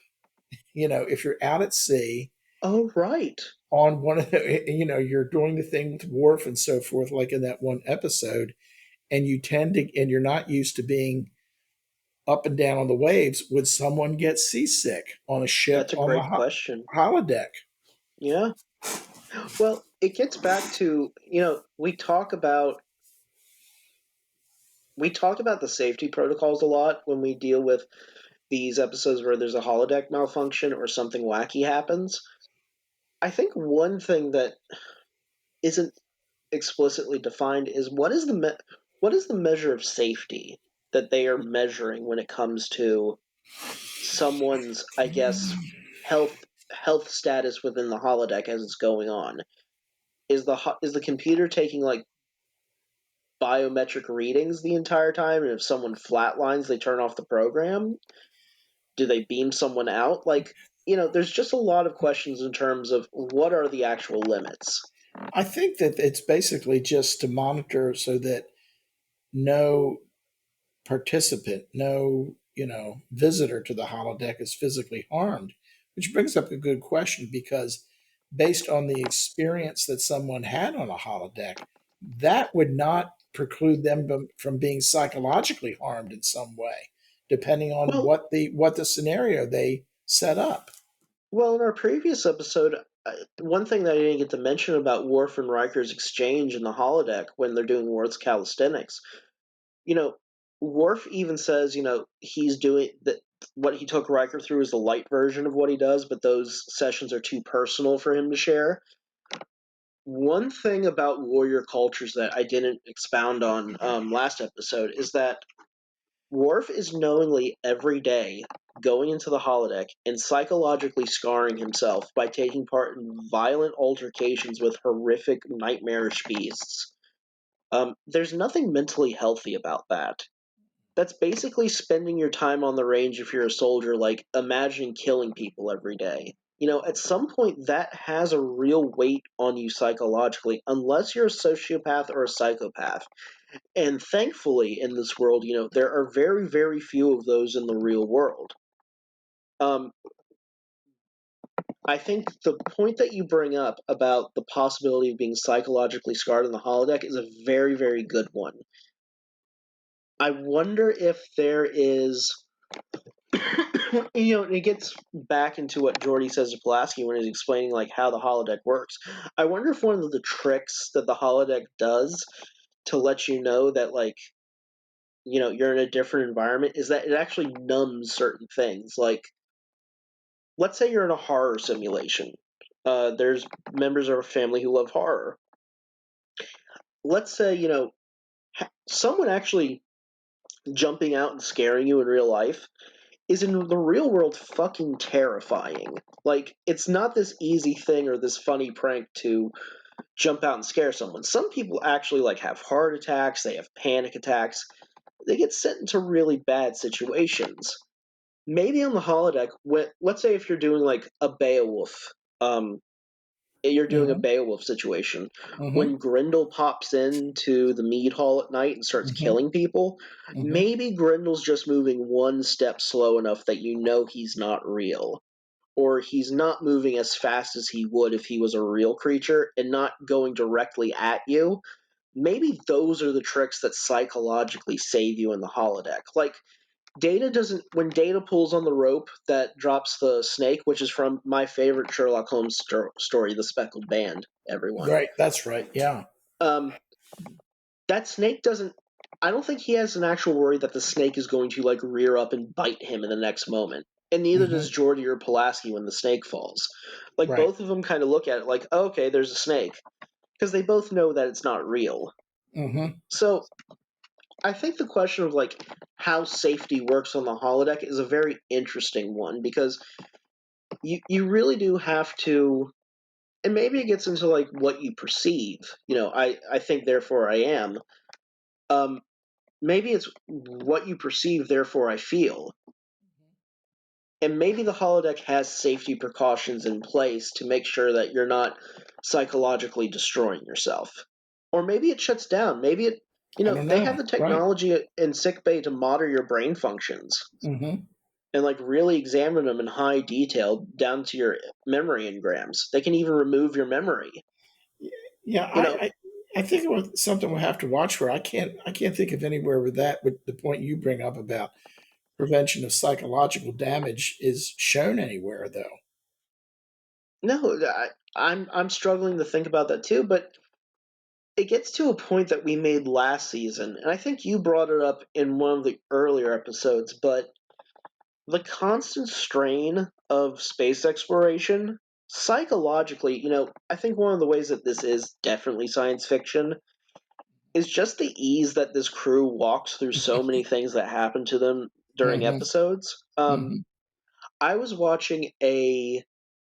if you're out at sea Oh, right. on one of the, you're doing the thing with Worf and so forth, like in that one episode, and and you're not used to being up and down on the waves. Would someone get seasick on a ship That's a on the great question. holodeck? Yeah. Well, it gets back to, we talk about the safety protocols a lot when we deal with these episodes where there's a holodeck malfunction or something wacky happens. I think one thing that isn't explicitly defined is what is the measure of safety that they are measuring when it comes to someone's, I guess, health status within the holodeck as it's going on. Is the computer taking like biometric readings the entire time, and if someone flatlines, they turn off the program? Do they beam someone out? Like, there's just a lot of questions in terms of what are the actual limits. I think that it's basically just to monitor so that no participant, no, visitor to the holodeck is physically harmed, which brings up a good question because based on the experience that someone had on a holodeck, that would not preclude them from being psychologically harmed in some way, depending on Well, what the scenario they set up. well, in our previous episode, one thing that I didn't get to mention about Worf and Riker's exchange in the holodeck when they're doing Worf's calisthenics, you know, Worf even says, he's doing that. What he took Riker through is the light version of what he does, but those sessions are too personal for him to share. One thing about warrior cultures that I didn't expound on last episode is that Worf is knowingly every day going into the holodeck and psychologically scarring himself by taking part in violent altercations with horrific, nightmarish beasts. There's nothing mentally healthy about that. That's basically spending your time on the range if you're a soldier, like imagining killing people every day. At some point, that has a real weight on you psychologically, unless you're a sociopath or a psychopath. And thankfully, in this world, there are very, very few of those in the real world. Um, I think the point that you bring up about the possibility of being psychologically scarred in the holodeck is a very, very good one. I wonder if there is, it gets back into what Jordy says to Pulaski when he's explaining like how the holodeck works. I wonder if one of the tricks that the holodeck does to let you know that like you're in a different environment is that it actually numbs certain things. Like, let's say you're in a horror simulation. There's members of a family who love horror. Let's say someone actually jumping out and scaring you in real life is in the real world fucking terrifying. Like, it's not this easy thing or this funny prank to jump out and scare someone. Some people actually like have heart attacks, they have panic attacks, they get sent into really bad situations. Maybe on the holodeck, let's say if you're doing like a Beowulf, you're doing a Hmm. Beowulf situation. Hmm. When Grendel pops into the mead hall at night and starts Hmm. killing people, Hmm. maybe Grendel's just moving one step slow enough that you know he's not real. or he's not moving as fast as he would if he was a real creature and not going directly at you. Maybe those are the tricks that psychologically save you in the holodeck. Like, Data doesn't. When Data pulls on the rope that drops the snake, which is from my favorite Sherlock Holmes story, The Speckled Band, everyone. Right. That's right. Yeah. Um, that snake doesn't. I don't think he has an actual worry that the snake is going to, like, rear up and bite him in the next moment. And neither Hmm. does Geordi or Pulaski when the snake falls. Like, Right. both of them kind of look at it like, oh, okay, there's a snake. Because they both know that it's not real. Hmm. So, I think the question of, like, how safety works on the holodeck is a very interesting one, because you really do have to, and maybe it gets into, like, what you perceive. I think, therefore I am. Um, Maybe it's what you perceive, therefore I feel. And maybe the holodeck has safety precautions in place to make sure that you're not psychologically destroying yourself. Or maybe it shuts down. Maybe I don't they know. have the Right. technology in sickbay to monitor your brain functions Hmm. and, like, really examine them in high detail down to your memory engrams. They can even remove your memory. Yeah. You know, I think it was something we'll have to watch for. I can't think of anywhere where that, with the point you bring up about prevention of psychological damage, is shown anywhere, though. no, I'm struggling to think about that too, but it gets to a point that we made last season, and I think you brought it up in one of the earlier episodes, but the constant strain of space exploration, psychologically, I think one of the ways that this is definitely science fiction is just the ease that this crew walks through so many things that happen to them during Hmm. episodes. Hmm. I was watching a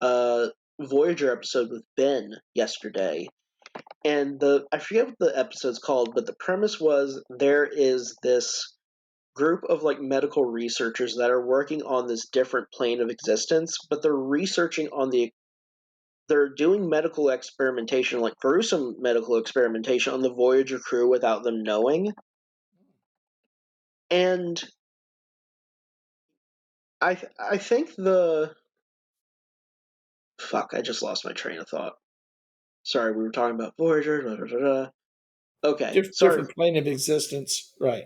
uh, Voyager episode with Ben yesterday, and I forget what the episode's called, but the premise was there is this group of, like, medical researchers that are working on this different plane of existence, but they're doing medical experimentation, like gruesome medical experimentation on the Voyager crew without them knowing. And I think the fuck, I just lost my train of thought. Sorry, we were talking about Voyager. Da, da, da, da. Okay, sorry. Different plane of existence. Right.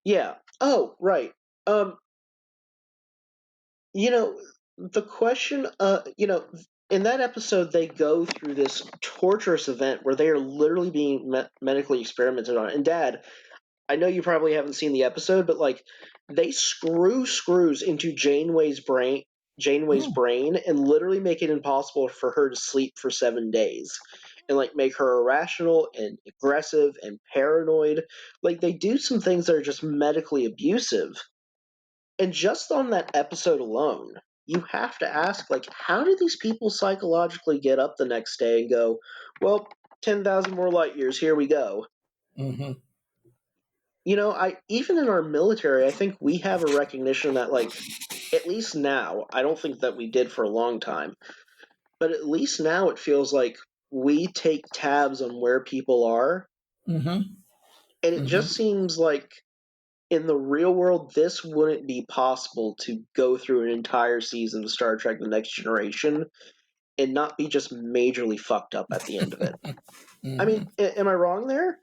Yeah. Oh, right. Um, you know, the question, in that episode, they go through this torturous event where they are literally being medically experimented on. And Dad, I know you probably haven't seen the episode, but, like, they screw screws into Janeway's Mm. brain and literally make it impossible for her to sleep for 7 days. And, like, make her irrational and aggressive and paranoid. Like, they do some things that are just medically abusive. And just on that episode alone, you have to ask, like, how do these people psychologically get up the next day and go, well, 10,000 more light years, here we go? Hmm. I even in our military, I think we have a recognition that, like, at least now, I don't think that we did for a long time, but at least now it feels like we take tabs on where people are, Hmm. and it Hmm. just seems like in the real world, this wouldn't be possible to go through an entire season of Star Trek: The Next Generation and not be just majorly fucked up at the end of it. I mean, Hmm. am I wrong there?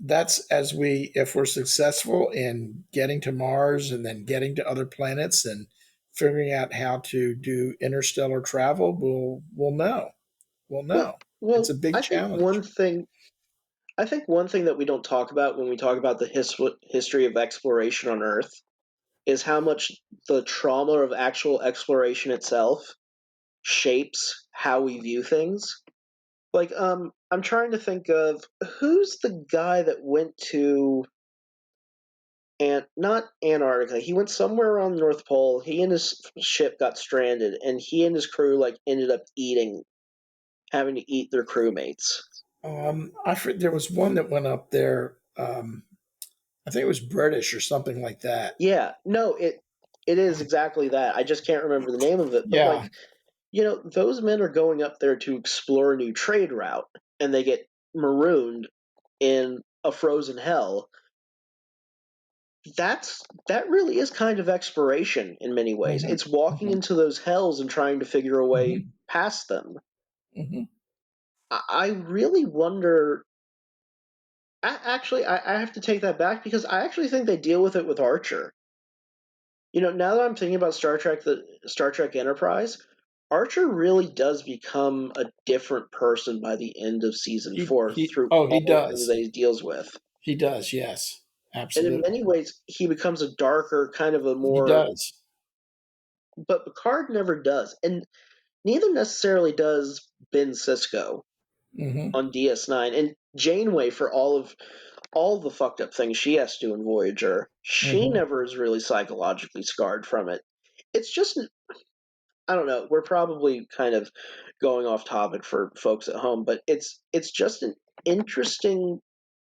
That's as if we're successful in getting to Mars and then getting to other planets and figuring out how to do interstellar travel, we'll know. We'll Well, know. It's a well, big challenge. I think one thing that we don't talk about when we talk about the history of exploration on Earth is how much the trauma of actual exploration itself shapes how we view things. Like, I'm trying to think of who's the guy that went to and not Antarctica. He went somewhere around the North Pole. He and his ship got stranded, and he and his crew, like, ended up having to eat their crewmates. There was one that went up there. I think it was British or something like that. Yeah, no, it is exactly that. I just can't remember the name of it. But, Yeah. like, those men are going up there to explore a new trade route, and they get marooned in a frozen hell that really is kind of exploration in many ways. Mm-hmm. It's walking Mm-hmm. into those hells and trying to figure a way Mm-hmm. past them. Mm-hmm. I really wonder. Actually, I have to take that back because I actually think they deal with it with Archer. Now that I'm thinking about the Star Trek Enterprise, Archer really does become a different person by the end of season four through He all the things that does. he deals with. He does, yes. And in Absolutely. many ways, he becomes a darker, kind of a He more. does. But Picard never does. And neither necessarily does Ben Sisko Mm-hmm. on DS9. And Janeway, for all the fucked up things she has to do in Voyager, she Mm-hmm. never is really psychologically scarred from it. It's just, I don't know, we're probably kind of going off topic for folks at home, but it's just an interesting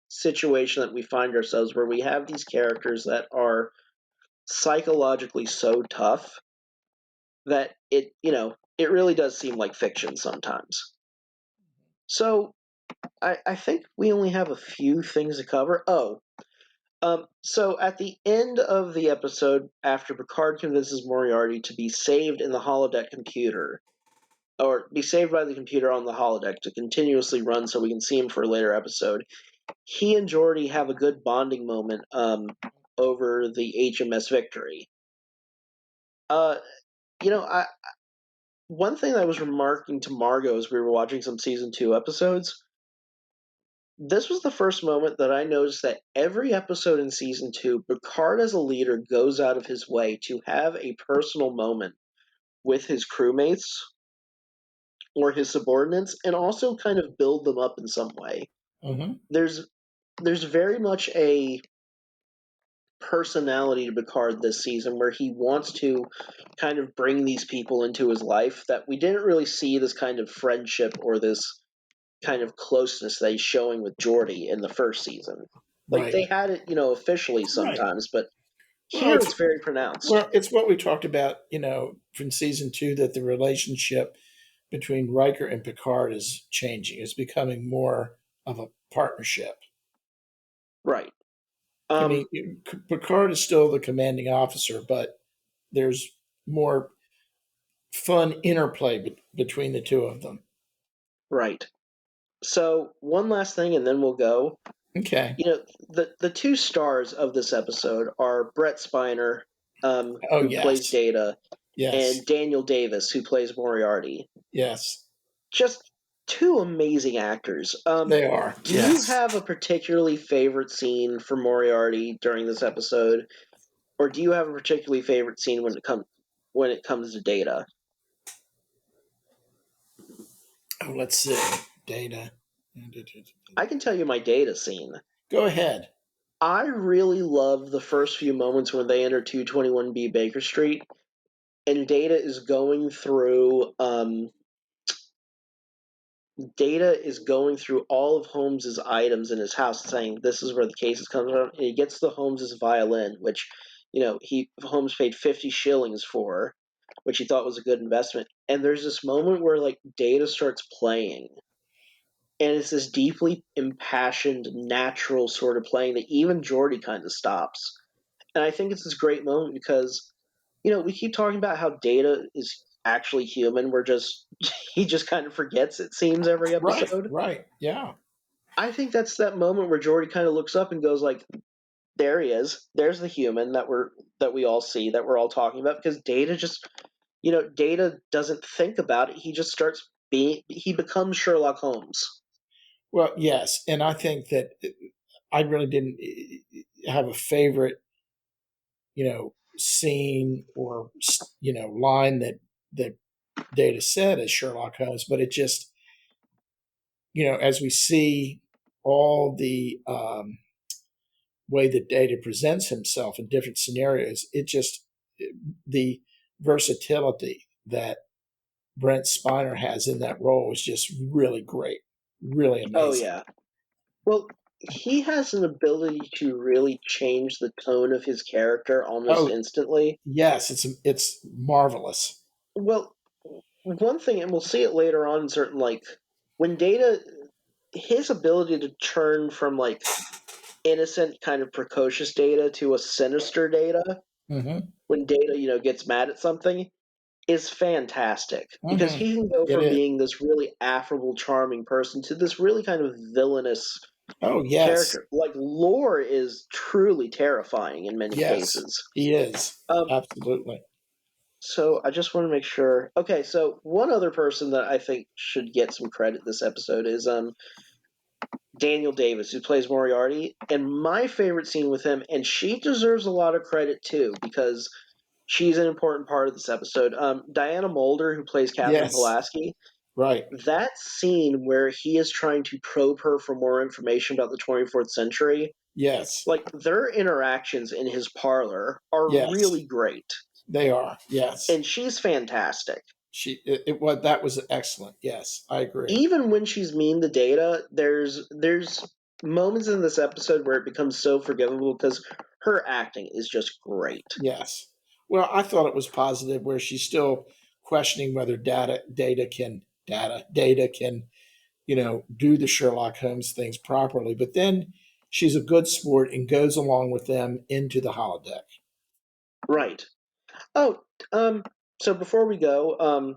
situation that we find ourselves where we have these characters that are psychologically so tough that it really does seem like fiction sometimes. So I think we only have a few things to cover. So at the end of the episode, after Picard convinces Moriarty to be saved in the holodeck computer, or be saved by the computer on the holodeck to continuously run so we can see him for a later episode, he and Geordi have a good bonding moment over the HMS Victory. Uh, I one thing that I was remarking to Margot as we were watching some season 2 episodes, this was the first moment that I noticed that every episode in season 2, Picard as a leader goes out of his way to have a personal moment with his crewmates or his subordinates and also kind of build them up in some way. Mm-hmm. There's very much a personality to Picard this season where he wants to kind of bring these people into his life that we didn't really see this kind of friendship or this kind of closeness that he's showing with Geordi in the first season. Like Right. they had it, officially Right. sometimes, but Well, here it's very pronounced. it's what we talked about, from season 2, that the relationship between Riker and Picard is changing. It's becoming more of a partnership. Right. I mean, Picard is still the commanding officer, but there's more fun interplay between the two of them. Right. So one last thing, and then we'll go. Okay. The two stars of this episode are Brett Spiner, Oh, who plays yes. Data, Yes. and Daniel Davis, who plays Moriarty. Yes. Just two amazing actors. They are. Do you Yes. have a particularly favorite scene for Moriarty during this episode, or do you have a particularly favorite scene when it comes to Data? Oh, let's see. Data. I can tell you my Data scene. Go ahead. I really love the first few moments when they enter 221B Baker Street, and Data is going through all of Holmes's items in his house, saying this is where the cases come from. And he gets the Holmes's violin, which Holmes paid 50 shillings for, which he thought was a good investment. And there's this moment where like Data starts playing, and it's this deeply impassioned, natural sort of playing that even Geordi kind of stops. And I think it's this great moment because we keep talking about how Data is actually human. He just kind of forgets, it seems, every Right. episode. Right. Yeah. I think that's that moment where Geordi kind of looks up and goes like, "There he is. There's the human that we all see, that we're all talking about." Because Data doesn't think about it. He just he becomes Sherlock Holmes. Well, yes, and I think that I really didn't have a favorite, scene or line that Data said as Sherlock Holmes, but it just, as we see all the way that Data presents himself in different scenarios, the versatility that Brent Spiner has in that role is just really great, really Oh amazing. yeah. Well, he has an ability to really change the tone of his character almost Oh, instantly. yes, it's marvelous. Well, one thing, and we'll see it later on in certain, like, when Data, his ability to turn from, like, innocent, kind of precocious Data to a sinister Data Mm-hmm. when Data, gets mad at something is fantastic because Mm-hmm. he can go It from is. being this really affable, charming person to this really kind of villainous Oh yes, character. Like Lore is truly terrifying in many yes, cases. he is. Um, Absolutely. so I just want to make sure. Okay, so one other person that I think should get some credit this episode is Daniel Davis, who plays Moriarty. And my favorite scene with him, and she deserves a lot of credit too, because she's an important part of this episode. Diana Muldaur, who plays Catherine Yes. Pulaski, Right. that scene where he is trying to probe her for more information about the 24th century, Yes. like their interactions in his parlor are Yes. really great. They are. Yes. And she's fantastic. It was that was excellent. Yes, I agree. Even when she's mean to Data, there's moments in this episode where it becomes so forgivable because her acting is just great. Yes. Well, I thought it was positive where she's still questioning whether data can, do the Sherlock Holmes things properly. But then she's a good sport and goes along with them into the holodeck. Right. Oh, so before we go,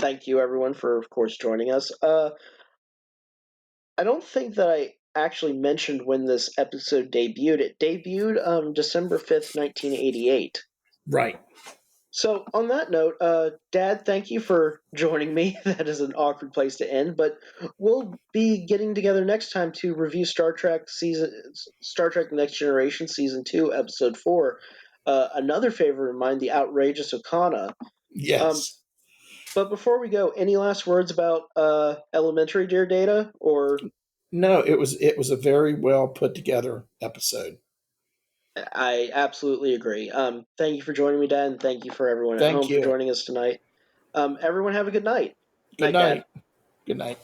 thank you everyone for, of course, joining us. I don't think that I actually mentioned when this episode debuted. It debuted December 5th, 1988. Right. So, on that note, Dad, thank you for joining me. That is an awkward place to end, but we'll be getting together next time to review Star Trek Next Generation Season 2, Episode 4. Another favorite of mine, The Outrageous Okana. Um, Yes. but before we go, any last words about Elementary, dear Data? Or No, it was a very well put together episode. I absolutely agree. Thank you for joining me, Dad, and thank you for everyone at Thank home for you. joining us tonight. Everyone have a good night. Good Night, Dad. night. Good night.